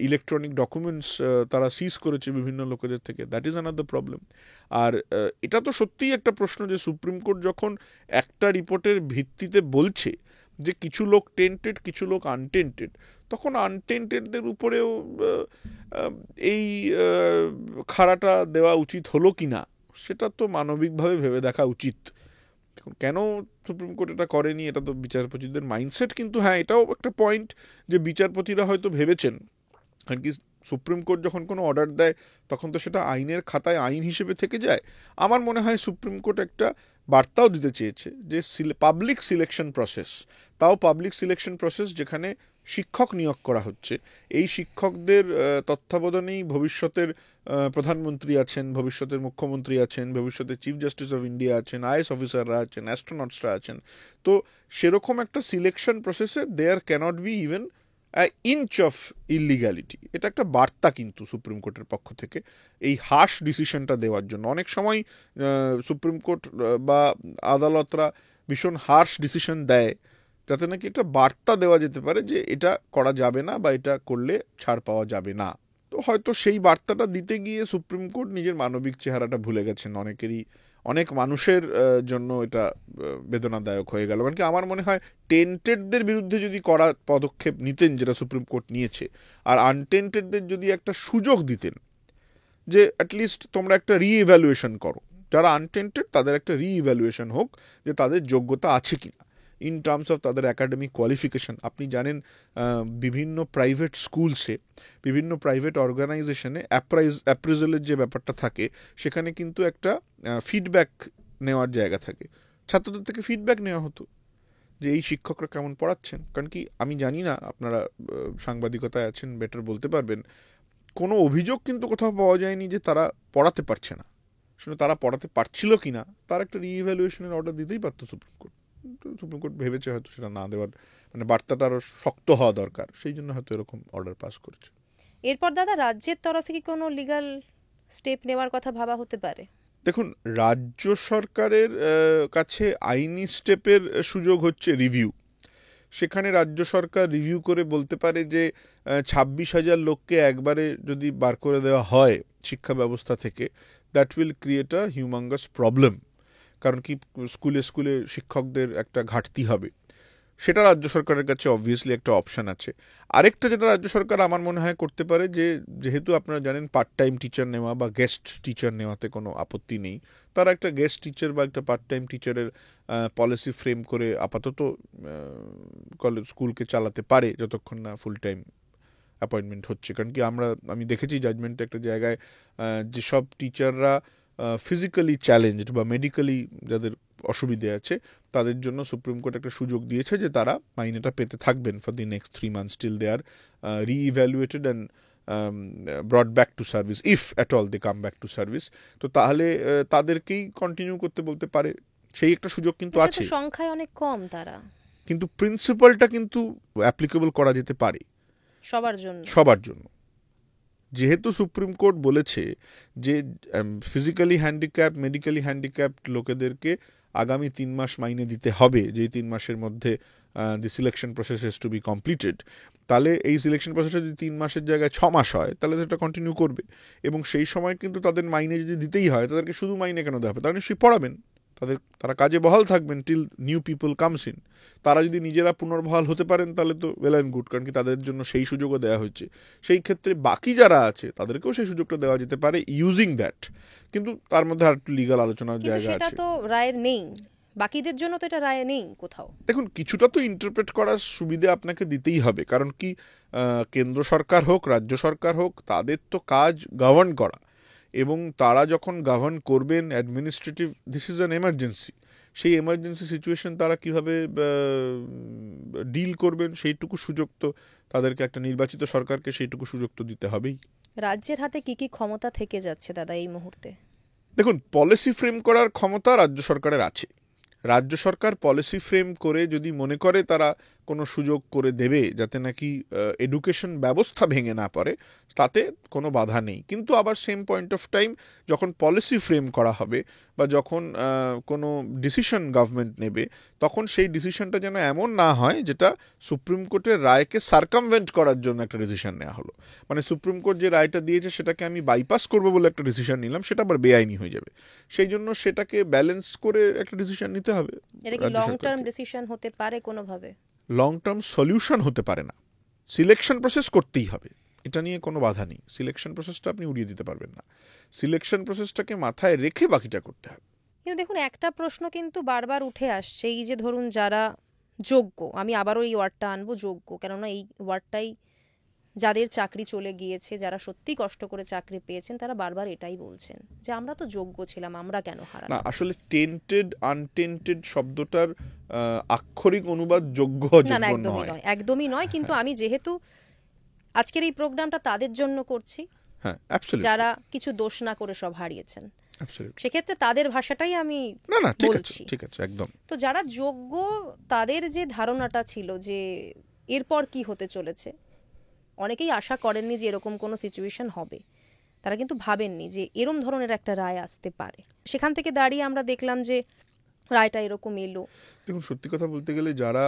ইলেকট্রনিক ডকুমেন্টস তারা সিজ করেছে বিভিন্ন লোকেদের থেকে, দ্যাট ইজ অ্যানাদার প্রবলেম। আর এটা তো সত্যিই একটা প্রশ্ন যে সুপ্রিম কোর্ট যখন একটা রিপোর্টের ভিত্তিতে বলছে যে কিছু লোক টেন্টেড কিছু লোক আনটেন্টেড, তখন আনটেন্টেডদের উপরেও এই খাড়াটা দেওয়া উচিত হলো কি না, সেটা তো মানবিকভাবে ভেবে দেখা উচিত। দেখুন কেন সুপ্রিম কোর্ট এটা করেনি, এটা তো বিচারপতিদের মাইন্ডসেট, কিন্তু হ্যাঁ এটাও একটা পয়েন্ট যে বিচারপতিরা হয়তো ভেবেছেন, কারণ কি সুপ্রিম কোর্ট যখন কোনো অর্ডার দেয় তখন তো সেটা আইনের খাতায় আইন হিসেবে থেকে যায়। আমার মনে হয় সুপ্রিম কোর্ট একটা বার্তাও দিতে চেয়েছে যে পাবলিক সিলেকশন প্রসেস, তাও পাবলিক সিলেকশন প্রসেস যেখানে শিক্ষক নিয়োগ করা হচ্ছে, এই শিক্ষকদের তত্ত্বাবধানেই ভবিষ্যতের প্রধানমন্ত্রী আছেন, ভবিষ্যতের মুখ্যমন্ত্রী আছেন, ভবিষ্যতের চিফ জাস্টিস অফ ইন্ডিয়া আছেন, আইএস অফিসাররা আছেন, অ্যাস্ট্রোনটসরা আছেন। তো সেরকম একটা সিলেকশন প্রসেসে there cannot be even inch of illegality. এটা একটা বার্তা কিন্তু সুপ্রিম কোর্টের পক্ষ থেকে এই হার্শ ডিসিশনটা দেওয়ার জন্য। অনেক সময় সুপ্রিম কোর্ট বা আদালতরা ভীষণ হার্শ ডিসিশন দেয় যাতে নাকি একটা বার্তা দেওয়া যেতে পারে যে এটা করা যাবে না বা এটা করলে ছাড় পাওয়া যাবে না। তো হয়তো সেই বার্তাটা দিতে গিয়ে সুপ্রিম কোর্ট নিজের মানবিক চেহারাটা ভুলে গেছেন। অনেক মানুষের জন্য এটা বেদনাদায়ক হয়ে গেল। কারণ কি আমার মনে হয় টেন্টেডদের বিরুদ্ধে যদি কড়া পদক্ষেপ নিতেন যেটা সুপ্রিম কোর্ট নিয়েছে, আর আনটেন্টেডদের যদি একটা সুযোগ দিতেন যে অ্যাটলিস্ট তোমরা একটা রিইভ্যালুয়েশন করো, যারা আনটেন্টেড তাদের একটা রিইভ্যালুয়েশন হোক যে তাদের যোগ্যতা আছে কিনা ইন টার্মস অফ তাদের অ্যাকাডেমিক কোয়ালিফিকেশান। আপনি জানেন বিভিন্ন প্রাইভেট স্কুলসে, বিভিন্ন প্রাইভেট অর্গানাইজেশনে অ্যাপ্রেজেলের যে ব্যাপারটা থাকে সেখানে কিন্তু একটা ফিডব্যাক নেওয়ার জায়গা থাকে। ছাত্রদের থেকে ফিডব্যাক নেওয়া হতো যে এই শিক্ষকরা কেমন পড়াচ্ছেন। কারণ কি আমি জানি না, আপনারা সাংবাদিকতায় আছেন, বেটার বলতে পারবেন, কোনো অভিযোগ কিন্তু কোথাও পাওয়া যায়নি যে তারা পড়াতে পারছে না। শুনে তারা পড়াতে পারছিল কি না তার একটা রিইভ্যালুয়েশনের অর্ডার দিতেই পারতো সুপ্রিম কোর্ট। সুপ্রিম কোর্ট ভেবেছে হয়তো সেটা না দেওয়ার, মানে বার্তাটা আরও শক্ত হওয়া দরকার, সেই জন্য হয়তো এরকম অর্ডার পাস করেছে। এরপর দাদা রাজ্যের তরফে কি কোনো লিগ্যাল স্টেপ নেওয়ার কথা ভাবা হতে পারে? দেখুন, রাজ্য সরকারের কাছে আইনি স্টেপের সুযোগ হচ্ছে রিভিউ। সেখানে রাজ্য সরকার রিভিউ করে বলতে পারে যে 26,000 লোককে একবারে যদি বার করে দেওয়া হয় শিক্ষা ব্যবস্থা থেকে, that will create a humongous problem. কারণ কি স্কুলে স্কুলে শিক্ষকদের একটা ঘাটতি হবে, সেটা রাজ্য সরকারের কাছে অবভিয়াসলি একটা অপশান আছে। আরেকটা যেটা রাজ্য সরকার আমার মনে হয় করতে পারে, যে যেহেতু আপনারা জানেন পার্ট টাইম টিচার নেওয়া বা গেস্ট টিচার নেওয়াতে কোনো আপত্তি নেই, তারা একটা গেস্ট টিচার বা একটা পার্ট টাইম টিচারের পলিসি ফ্রেম করে আপাতত কলেজ স্কুলকে চালাতে পারে যতক্ষণ না ফুল টাইম অ্যাপয়েন্টমেন্ট হচ্ছে। কারণ কি আমি দেখেছি জাজমেন্টে একটা জায়গায় যেসব টিচাররা ফিজিক্যালি চ্যালেঞ্জড বা মেডিকেলি যাদের অসুবিধে আছে তাদের জন্য সুপ্রিম কোর্ট একটা সুযোগ দিয়েছে যে তারা মাইনেটা পেতে থাকবেন for the next 3 months till they are re-evaluated and brought back to service, if at all they come back to service। তো তাহলে তাদেরকেই কন্টিনিউ করতে বলতে পারে, সেই একটা সুযোগ কিন্তু আছে। সংখ্যায় অনেক কম তারা, কিন্তু প্রিন্সিপালটা কিন্তু অ্যাপ্লিকেবল করা যেতে পারে সবার জন্য। যেহেতু সুপ্রিম কোর্ট বলেছে যে ফিজিক্যালি হ্যান্ডিক্যাপ, মেডিকেলি হ্যান্ডিক্যাপড লোকেদেরকে আগামী 3 মাস মাইনে দিতে হবে, যেই 3 মাসের মধ্যে the selection process has to be completed, তাহলে এই সিলেকশন প্রসেসটা যদি 3 মাসের জায়গায় 6 মাস হয় তাহলে সেটা কন্টিনিউ করবে। এবং সেই সময় কিন্তু তাদের মাইনে যদি দিতেই হয়, তাদেরকে শুধু মাইনে কেন দেওয়া হবে, তারা নিশ্চয়ই পড়াবেন, তারা কাজে বহাল থাকবেন till new people comes in. তারা যদি নিজেরা পুনর্বহাল হতে পারেন তাহলে তো ওয়েল অ্যান্ড গুড, কারণ কি তাদের জন্য সেই সুযোগও দেওয়া হচ্ছে। সেই ক্ষেত্রে বাকি যারা আছে তাদেরকেও সেই সুযোগটা দেওয়া যেতে পারে ইউজিং দ্যাট। কিন্তু তার মধ্যে আর একটু লিগাল আলোচনার জায়গা আছে। সেটা তো রায় নেই, বাকিদের জন্য তো এটা রায় নেই কোথাও। দেখুন, কিছুটা তো ইন্টারপ্রেট করার সুবিধা আপনাকে দিতেই হবে, কারণ কি কেন্দ্র সরকার হোক রাজ্য সরকার হোক তাদের তো কাজ গভর্ন করা, এবং তারা যখন গভর্ন করবেন administrative, this is an emergency, সেই এমার্জেন্সি সিচুয়েশন তারা কিভাবে ডিল করবেন সেইটুকু সুযোগ তো তাদেরকে, একটা নির্বাচিত সরকারকে সেইটুকু সুযোগ তো দিতে হবেই। রাজ্যের হাতে কি কি ক্ষমতা থেকে যাচ্ছে দাদা এই মুহূর্তে? দেখুন, পলিসি ফ্রেম করার ক্ষমতা রাজ্য সরকারের আছে। রাজ্য সরকার পলিসি ফ্রেম করে যদি মনে করে তারা কোনো সুযোগ করে দেবে যাতে নাকি এডুকেশন ব্যবস্থা ভেঙে না পড়ে, তাতে কোনো বাধা নেই। কিন্তু আবার সেম পয়েন্ট অফ টাইম যখন পলিসি ফ্রেম করা হবে বা যখন কোনো ডিসিশন গভর্নমেন্ট নেবে, তখন সেই ডিসিশনটা যেন এমন না হয় যেটা সুপ্রিম কোর্টের রায়কে সার্কামভেন্ট করার জন্য একটা ডিসিশন নেওয়া হলো। মানে সুপ্রিম কোর্ট যে রায়টা দিয়েছে সেটাকে আমি বাইপাস করবো বলে একটা ডিসিশন নিলাম, সেটা আবার বেআইনি হয়ে যাবে। সেই জন্য সেটাকে ব্যালেন্স করে একটা ডিসিশন নিতে হবে। এটা কি লং টার্ম ডিসিশন হতে পারে কোনোভাবে? লং টার্ম সলিউশন হতে পারে না। সিলেকশন প্রসেস করতেই হবে, এটা নিয়ে কোনো বাধা নেই। সিলেকশন প্রসেসটা আপনি উড়িয়ে দিতে পারবেন না, সিলেকশন প্রসেসটাকে মাথায় রেখে বাকিটা করতে হবে। কিন্তু দেখুন, একটা প্রশ্ন কিন্তু বারবার উঠে আসছে, এই যে ধরুন যারা যোগ্য, আমি আবারও এই ওয়ার্ডটা আনবো, যোগ্য, কেননা এই ওয়ার্ডটাই যাদের চাকরি চলে গিয়েছে, যারা সত্যি কষ্ট করে চাকরি পেয়েছেন, তারা বারবার এটাই বলছেন যে আমরা তো যোগ্য ছিলাম, আমরা কেন না, হারালাম। আসলে টেন্টেড আনটেন্টেড শব্দটার আক্ষরিক অনুবাদ যোগ্য না না, অযোগ্য একদমই নয়। নয়, একদমই নয়, কিন্তু আমি যেহেতু আজকের এই প্রোগ্রামটা তাদের জন্য করছি হ্যাঁ, অ্যাবসলিউটলি, যারা কিছু দোষ না করে সব হারিয়েছেন, অ্যাবসলিউটলি। সেক্ষেত্রে তাদের ভাষাটাই আমি না না, ঠিক আছে, বলছি। ঠিক আছে, একদম। তো যারা যোগ্য, তাদের যে ধারণাটা ছিল যে এরপর কি হতে চলেছে, অনেকেই আশা করেননি যে এরকম কোনো সিচুয়েশন হবে, তারা কিন্তু ভাবেননি যে এরম ধরনের একটা রায় আসতে পারে। সেখান থেকে দাঁড়িয়ে আমরা দেখলাম যে রায়টা এরকম এলো। দেখুন, সত্যি কথা বলতে গেলে যারা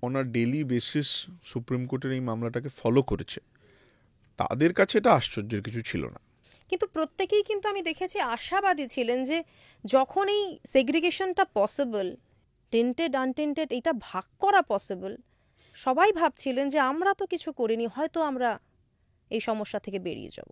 on a daily basis supreme কোর্টের এই মামলাটাকে ফলো করেছে, তাদের কাছে এটা আশ্চর্যের কিছু ছিল না। কিন্তু প্রত্যেকেই কিন্তু আমি দেখেছি আশাবাদী ছিলেন যে যখন এই সেগ্রিগেশনটা পসিবল, টেন্টেড আনটেন্টেড এটা ভাগ করা পসিবল, সবাই ভাবছিলেন যে আমরা তো কিছু করিনি, হয়তো আমরা এই সমস্যা থেকে বেরিয়ে যাব।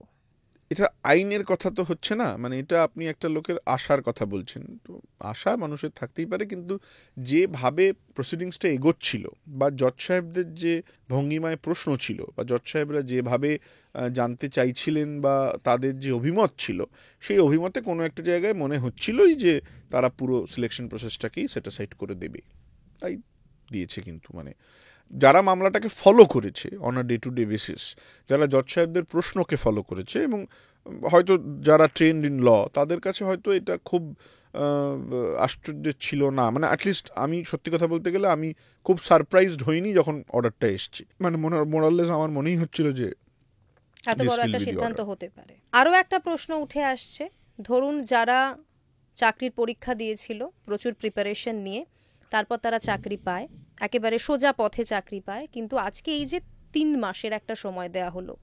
এটা আইনের কথা তো হচ্ছে না, মানে এটা আপনি একটা লোকের আশার কথা বলছেন, তো আশা মানুষের থাকতেই পারে, কিন্তু যেভাবে প্রসিডিংসটা এগোচ্ছিল বা জজ সাহেবদের যে ভঙ্গিমায় প্রশ্ন ছিল বা জজ সাহেবরা যেভাবে জানতে চাইছিলেন বা তাদের যে অভিমত ছিল, সেই অভিমতে কোনো একটা জায়গায় মনে হচ্ছিলই যে তারা পুরো সিলেকশন প্রসেসটাকেই সেটিসফাইড করে দেবে, তাই দিয়েছে। কিন্তু মানে যারা মামলাটাকে ফলো করেছে on a day to day basis, যারা জজ সাহেবদের প্রশ্নকে ফলো করেছে এবং হয়তো যারা ট্রেন্ড ইন ল, তাদের কাছে হয়তো এটা খুব আশ্চর্য ছিল না। মানে অ্যাটলিস্ট আমি সত্যি কথা বলতে গেলে আমি খুব সারপ্রাইজড হইনি যখন অর্ডারটা এসছে। মানে মোরাললেস আমার মনেই হচ্ছিল যে এত this বড় will একটা be the সিদ্ধান্ত order. হতে পারে। আরও একটা প্রশ্ন উঠে আসছে, ধরুন যারা চাকরির পরীক্ষা দিয়েছিল প্রচুর প্রিপারেশন নিয়ে, তারপর তারা চাকরি পায়, একেবারে সোজা পথে চাকরি পায়, কিন্তু আজকে এই যে 3 মাসের একটা সময় দেয়া হলো,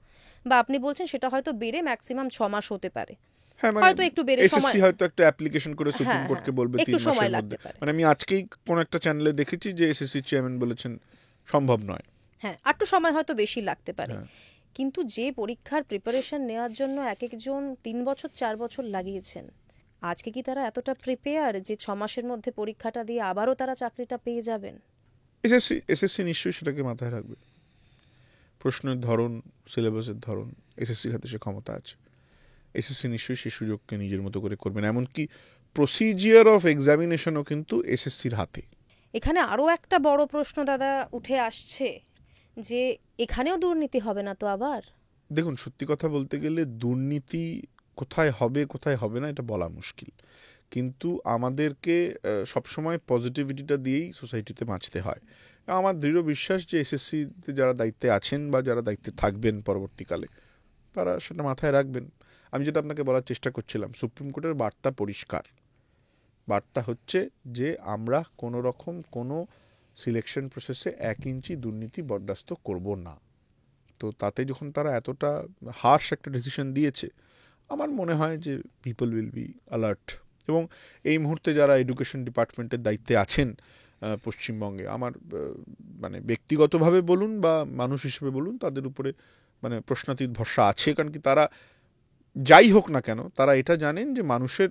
বা আপনি বলছেন সেটা হয়তো বেড়ে ম্যাক্সিমাম 6 মাস হতে পারে, হ্যাঁ, মানে হয়তো একটু বেড়ে সময়, এসএসসি হয়তো একটা অ্যাপ্লিকেশন করে সুপ্রিম হ্যাঁ কোর্টকে হ্যাঁ, বলবে একটু 3 সময় মাসের লাগতে মধ্যে। পারে। মানে আমি আজকেই কোন একটা চ্যানেলে দেখেছি যে এসএসসি চেয়ারম্যান বলেছেন সম্ভব নয়। হ্যাঁ, একটু সময় হয়তো বেশি লাগতে পারে, হ্যাঁ। কিন্তু যে পরীক্ষার প্রিপারেশন নেওয়ার জন্য এক একজন 3 বছর 4 বছর লাগিয়েছেন, আজকে কি তারা এতটা প্রিপেয়ার যে 6 মাসের মধ্যে পরীক্ষাটা দিয়ে আবারও তারা চাকরিটা পেয়ে যাবেন? এসএসসি নিশ্চয়ই সেটাকে মাথায় রাখবে। প্রশ্নের ধরন, সিলেবাসের ধরন, এসএসসির হাতে সে ক্ষমতা আছে। এসএসসি নিশ্চয়ই সেই সুযোগকে নিজের মতো করে করবে না। এমনকি প্রসিজিয়ার অফ এক্সামিনেশনও কিন্তু এসএসসির হাতে। এখানে আরও একটা বড় প্রশ্ন দাদা উঠে আসছে যে এখানেও দুর্নীতি হবে না তো আবার? দেখুন, সত্যি কথা বলতে গেলে দুর্নীতি কোথায় হবে কোথায় হবে না এটা বলা মুশকিল, কিন্তু আমাদেরকে সবসময় পজিটিভিটিটা দিয়েই সোসাইটিতে বাঁচতে হয়। আমার দৃঢ় বিশ্বাস যে এসএসসিতে যারা দায়িত্বে আছেন বা যারা দায়িত্বে থাকবেন পরবর্তীকালে, তারা সেটা মাথায় রাখবেন। আমি যেটা আপনাকে বলার চেষ্টা করছিলাম, সুপ্রিম কোর্টের বার্তা পরিষ্কার। বার্তা হচ্ছে যে আমরা কোনো রকম কোনো সিলেকশন প্রসেসে 1 ইঞ্চি দুর্নীতি বরদাস্ত করব না। তো তাতে যখন তারা এতটা হার্শ একটা ডিসিশন দিয়েছে, আমার মনে হয় যে পিপল উইল বি অ্যালার্ট। এবং এই মুহূর্তে যারা এডুকেশন ডিপার্টমেন্টের দায়িত্বে আছেন পশ্চিমবঙ্গে, আমার মানে ব্যক্তিগতভাবে বলুন বা মানুষ হিসেবে বলুন, তাদের উপরে মানে প্রশ্নাতীত ভরসা আছে। কারণ কি, তারা যাই হোক না কেন, তারা এটা জানেন যে মানুষের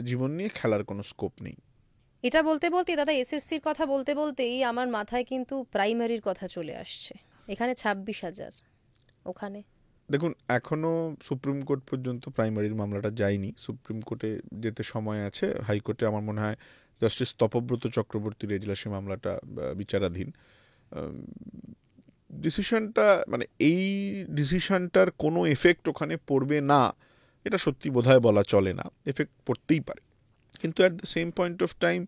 জীবন নিয়ে খেলার কোনো স্কোপ নেই। এটা বলতে বলতে দাদা, এসএসসির কথা বলতে বলতেই আমার মাথায় কিন্তু প্রাইমারির কথা চলে আসছে। এখানে 26,000, ওখানে দেখুন, এখনও সুপ্রিম কোর্ট পর্যন্ত প্রাইমারির মামলাটা যায়নি। সুপ্রিম কোর্টে যেতে সময় আছে। হাইকোর্টে আমার মনে হয় জাস্টিস তপব্রত চক্রবর্তীর এজলাসে মামলাটা বিচারাধীন। ডিসিশনটা মানে এই ডিসিশনটার কোনো এফেক্ট ওখানে পড়বে না, এটা সত্যি বোধহয় বলা চলে না। এফেক্ট পড়তেই পারে, কিন্তু at the same point of time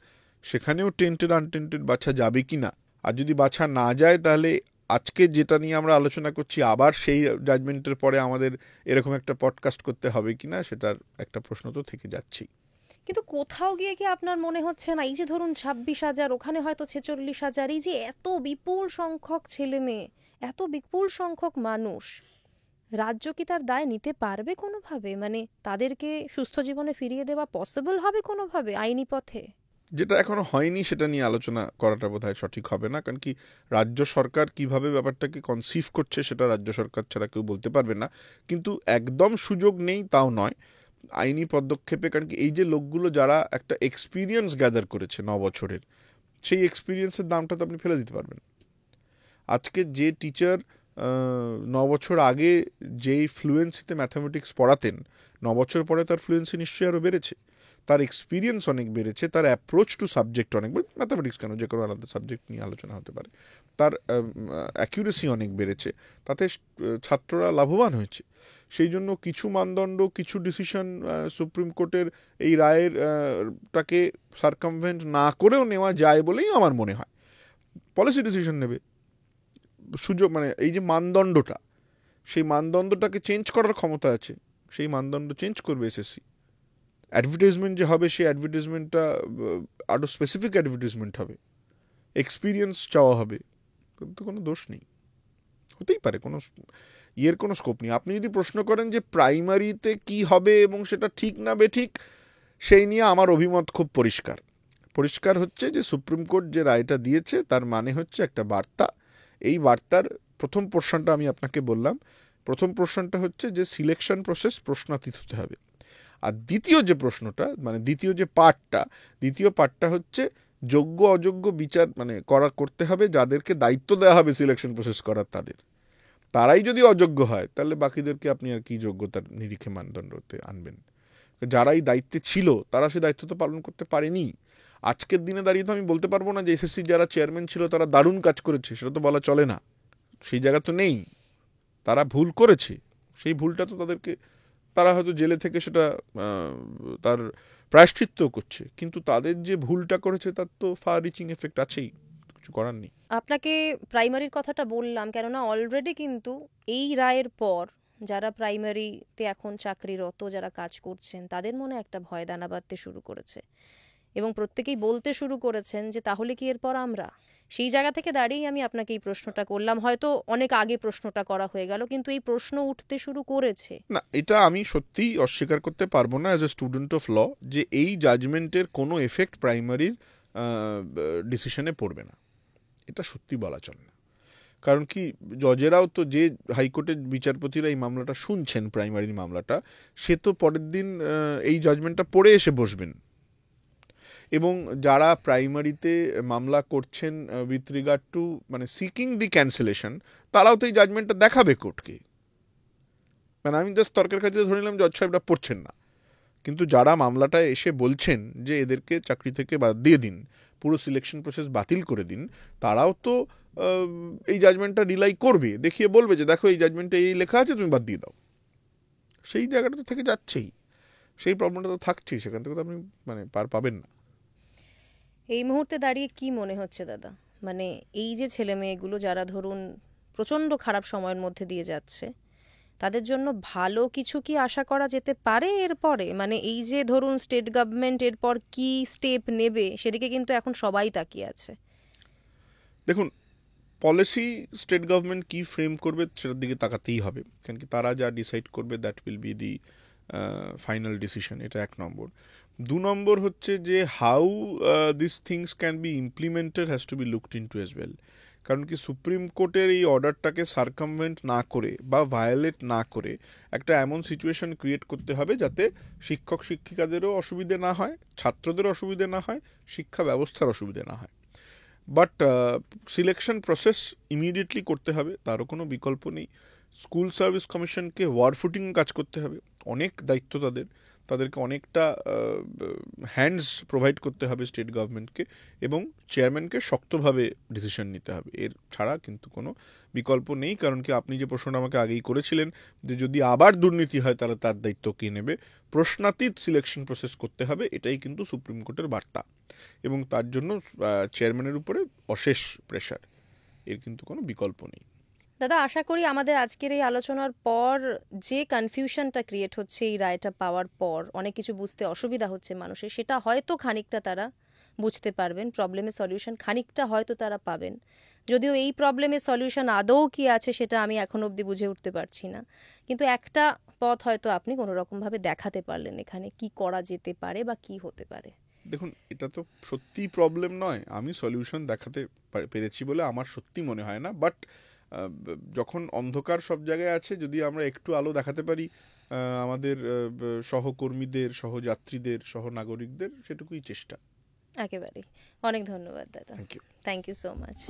সেখানেও টেন্টেড আনটেন্টেড বাছা যাবে কি না, আর যদি বাছা না যায় তাহলে আজকে যেটা নিয়ে আমরা আলোচনা করছি আবার সেই জাজমেন্টের পরে আমাদের এরকম একটা পডকাস্ট করতে হবে কি না, সেটার একটা প্রশ্ন তো থেকে যাচ্ছেই। কিন্তু কোথাও গিয়ে কি আপনার মনে হচ্ছে না, এই যে ধরুন 26,000, ওখানে হয়তো 46,000, এই যে এত বিপুল সংখ্যক ছেলে মেয়ে, এত বিপুল সংখ্যক মানুষ, রাজ্য কি তার দায় নিতে পারবে কোনোভাবে? মানে তাদেরকে সুস্থ জীবনে ফিরিয়ে দেওয়া পসিবল হবে কোনোভাবে আইনি পথে? যেটা এখনো হয়নি সেটা নিয়ে আলোচনা করাটা বোধহয় সঠিক হবে না। কারণ কি, রাজ্য সরকার কিভাবে ব্যাপারটাকে কনসিভ করছে সেটা রাজ্য সরকার ছাড়া কেউ বলতে পারবে না। কিন্তু একদম সুযোগ নেই তাও নয়। আইনি পদক্ষেপে, কারণ কি এই যে লোকগুলো যারা একটা এক্সপিরিয়েন্স গ্যাদার করেছে 9 বছরের, সেই এক্সপিরিয়েন্সের দামটা তো আপনি ফেলে দিতে পারবেন। আজকে যে টিচার 9 বছর আগে যেই ফ্লুয়েন্সিতে ম্যাথামেটিক্স পড়াতেন, 9 বছর পরে তার ফ্লুয়েন্সি নিশ্চয়ই আরও বেড়েছে, তার এক্সপিরিয়েন্স অনেক বেড়েছে, তার অ্যাপ্রোচ টু সাবজেক্ট অনেক, ম্যাথামেটিক্স কেন, যে কোনো আলাদা সাবজেক্ট নিয়ে আলোচনা হতে পারে, তার অ্যাকিউরেসি অনেক বেড়েছে, তাতে ছাত্ররা লাভবান হয়েছে। সেই জন্য কিছু মানদণ্ড, কিছু ডিসিশন সুপ্রিম কোর্টের এই রায়ের টাকে সার্কামভেন্ট না করেও নেওয়া যায় বলেই আমার মনে হয়। পলিসি ডিসিশন নেবে, সুযোগ, মানে এই যে মানদণ্ডটা, সেই মানদণ্ডটাকে চেঞ্জ করার ক্ষমতা আছে, সেই মানদণ্ড চেঞ্জ করবে এসএসসি। অ্যাডভার্টাইজমেন্ট যে হবে, সেই অ্যাডভার্টাইজমেন্টটা আরও স্পেসিফিক অ্যাডভার্টাইজমেন্ট হবে, এক্সপিরিয়েন্স চাওয়া হবে, কিন্তু কোনো দোষ নেই, হতেই পারে, কোনো কোনো স্কোপ নেই। আপনি যদি প্রশ্ন করেন যে প্রাইমারিতে কি হবে এবং সেটা ঠিক না বেঠিক, সেই নিয়ে আমার অভিমত খুব পরিষ্কার হচ্ছে যে সুপ্রিম কোর্ট যে রায়টা দিয়েছে তার মানে হচ্ছে একটা বার্তা। এই বার্তার প্রথম পোর্শনটা আমি আপনাকে বললাম, প্রথম পোর্শনটা হচ্ছে যে সিলেকশন প্রসেস প্রশ্নাতীত হতে হবে। আর দ্বিতীয় যে প্রশ্নটা, মানে দ্বিতীয় পার্টটা হচ্ছে যোগ্য অযোগ্য বিচার মানে করতে হবে, যাদেরকে দায়িত্ব দেওয়া হবে সিলেকশন প্রসেস করার, তারাই যদি অযোগ্য হয়, তাহলে বাকিদেরকে আপনি আর কি যোগ্যতার নিরিখে মানদণ্ডতে আনবেন? যারাই দায়িত্বে ছিল তারা সে দায়িত্ব তো পালন করতে পারেনি। আজকের দিনে দাঁড়িয়ে তো আমি বলতে পারবো না যে এসএসসি যারা চেয়ারম্যান ছিল তারা দারুণ কাজ করেছে, সেটা তো বলা চলে না, সেই জায়গা তো নেই। তারা ভুল করেছে, সেই ভুলটা তো তারা হয়তো জেলে থেকে সেটা তার প্রায়শ্চিত্ত করছে, কিন্তু তাদের যে ভুলটা করেছে তার তো ফার রিচিং এফেক্ট আছেই, কিছু করার নেই। আপনাকে প্রাইমারির কথাটা বললাম কেননা অলরেডি কিন্তু এই রায়ের পর যারা প্রাইমারিতে এখন চাকরিরত যারা কাজ করছেন তাদের মনে একটা ভয় দানা বাঁধতে শুরু করেছে, এবং প্রত্যেকেই বলতে শুরু করেছেন যে তাহলে কি এরপর আমরা? সেই জায়গা থেকে দাঁড়িয়েই আমি আপনাকে এই প্রশ্নটা করলাম। হয়তো অনেক আগে প্রশ্নটা করা হয়ে গেল, কিন্তু এই প্রশ্ন উঠতে শুরু করেছে। না, এটা আমি সত্যিই অস্বীকার করতে পারবো না as a student of law যে এই জাজমেন্টের কোনো এফেক্ট প্রাইমারির ডিসিশনে পড়বে না, এটা সত্যি বলা চলে না। কারণ কি, জজেরাও তো, যে হাইকোর্টের বিচারপতিরা এই মামলাটা শুনছেন, প্রাইমারির মামলাটা, সে তো পরের দিন এই জাজমেন্টটা পড়ে এসে বসবেন, এবং যারা প্রাইমারিতে মামলা করছেন উইথ রিগার্ড টু মানে সিকিং দি ক্যান্সেলেশন, তারাও তো এই জাজমেন্টটা দেখাবে কোর্টকে। মানে আমি জাস্ট তর্কের খাতিরে ধরে নিলাম জজ সাহেবরা পড়ছেন না, কিন্তু যারা মামলাটায় এসে বলছেন যে এদেরকে চাকরি থেকে বাদ দিয়ে দিন, পুরো সিলেকশন প্রসেস বাতিল করে দিন, তারাও তো এই জাজমেন্টটা রিলাই করবে, দেখিয়ে বলবে যে দেখো এই জাজমেন্টে এই লেখা আছে, তুমি বাদ দিয়ে দাও। সেই জায়গাটা তো থেকে যাচ্ছেই, সেই প্রবলেমটা তো থাকছেই, সেখান থেকে তো আপনি মানে পার পাবেন না। এই মুহূর্তে দাঁড়িয়ে কি মনে হচ্ছে দাদা, মানে এই যে ছেলে মেয়েগুলো যারা ধরুন প্রচণ্ড খারাপ সময়ের মধ্যে দিয়ে যাচ্ছে, তাদের জন্য ভালো কিছু কি আশা করা যেতে পারে এরপরে? মানে এই যে ধরুন স্টেট গভর্নমেন্ট এরপর কি স্টেপ নেবে সেদিকে কিন্তু এখন সবাই তাকিয়ে আছে। দেখুন, পলিসি স্টেট গভর্নমেন্ট কি ফ্রেম করবে সেটার দিকে তাকাতেই হবে, কারণ কি তারা যা ডিসাইড করবে that will be the final decision, এটা 1 নম্বর। 2 নম্বর হচ্ছে যে how this things can be implemented has to be looked into as well. কারণ কি সুপ্রিম কোর্টের এই অর্ডারটাকে সার্কামভেন্ট না করে বা ভায়োলেট না করে একটা এমন সিচুয়েশন ক্রিয়েট করতে হবে যাতে শিক্ষক শিক্ষিকাদেরও অসুবিধে না হয়, ছাত্রদের অসুবিধে না হয়, শিক্ষা ব্যবস্থার অসুবিধে না হয়। বাট সিলেকশন প্রসেস ইমিডিয়েটলি করতে হবে, তারও কোনো বিকল্প নেই। স্কুল সার্ভিস কমিশনকে ওয়ারফুটিং কাজ করতে হবে, অনেক দায়িত্ব তাদেরকে অনেকটা হ্যান্ডস প্রোভাইড করতে হবে স্টেট গভর্নমেন্টকে, এবং চেয়ারম্যানকে শক্তভাবে ডিসিশন নিতে হবে, এর ছাড়া কিন্তু কোনো বিকল্প নেই। কারণ কি, আপনি যে প্রশ্নটা আমাকে আগেই করেছিলেন যে যদি আবার দুর্নীতি হয় তাহলে তার দায়িত্ব কে নেবে, প্রশ্নাতীত সিলেকশন প্রসেস করতে হবে, এটাই কিন্তু সুপ্রিম কোর্টের বার্তা, এবং তার জন্য চেয়ারম্যানের উপরে অশেষ প্রেশার, এর কিন্তু কোনো বিকল্প নেই। দাদা, আশা করি আমাদের আজকের এই আলোচনার পর যে কনফিউশনটা ক্রিয়েট হচ্ছে এই রায়টা পাওয়ার পর, অনেক কিছু বুঝতে অসুবিধা হচ্ছে মানুষের, সেটা হয়তো খানিকটা তারা বুঝতে পারবেন, প্রবলেমের সলিউশন খানিকটা হয়তো তারা পাবেন। যদিও এই প্রবলেমের সলিউশন আদৌ কি আছে সেটা আমি এখনো অবধি বুঝে উঠতে পারছি না, কিন্তু একটা পথ হয়তো আপনি কোনো রকমভাবে দেখাতে পারলেন এখানে কি করা যেতে পারে বা কি হতে পারে। দেখুন, এটা তো সত্যিই প্রবলেম নয়, আমি সলিউশন দেখাতে পেরেছি বলে আমার সত্যি মনে হয় না, বাট যখন অন্ধকার সব জায়গায় আছে, যদি আমরা একটু আলো দেখাতে পারি, আমাদের সহকর্মীদের, সহযাত্রীদের, সহনাগরিকদের সেটুকুই চেষ্টা। একেবারেই। অনেক ধন্যবাদ দাদা। Thank you. Thank you so much.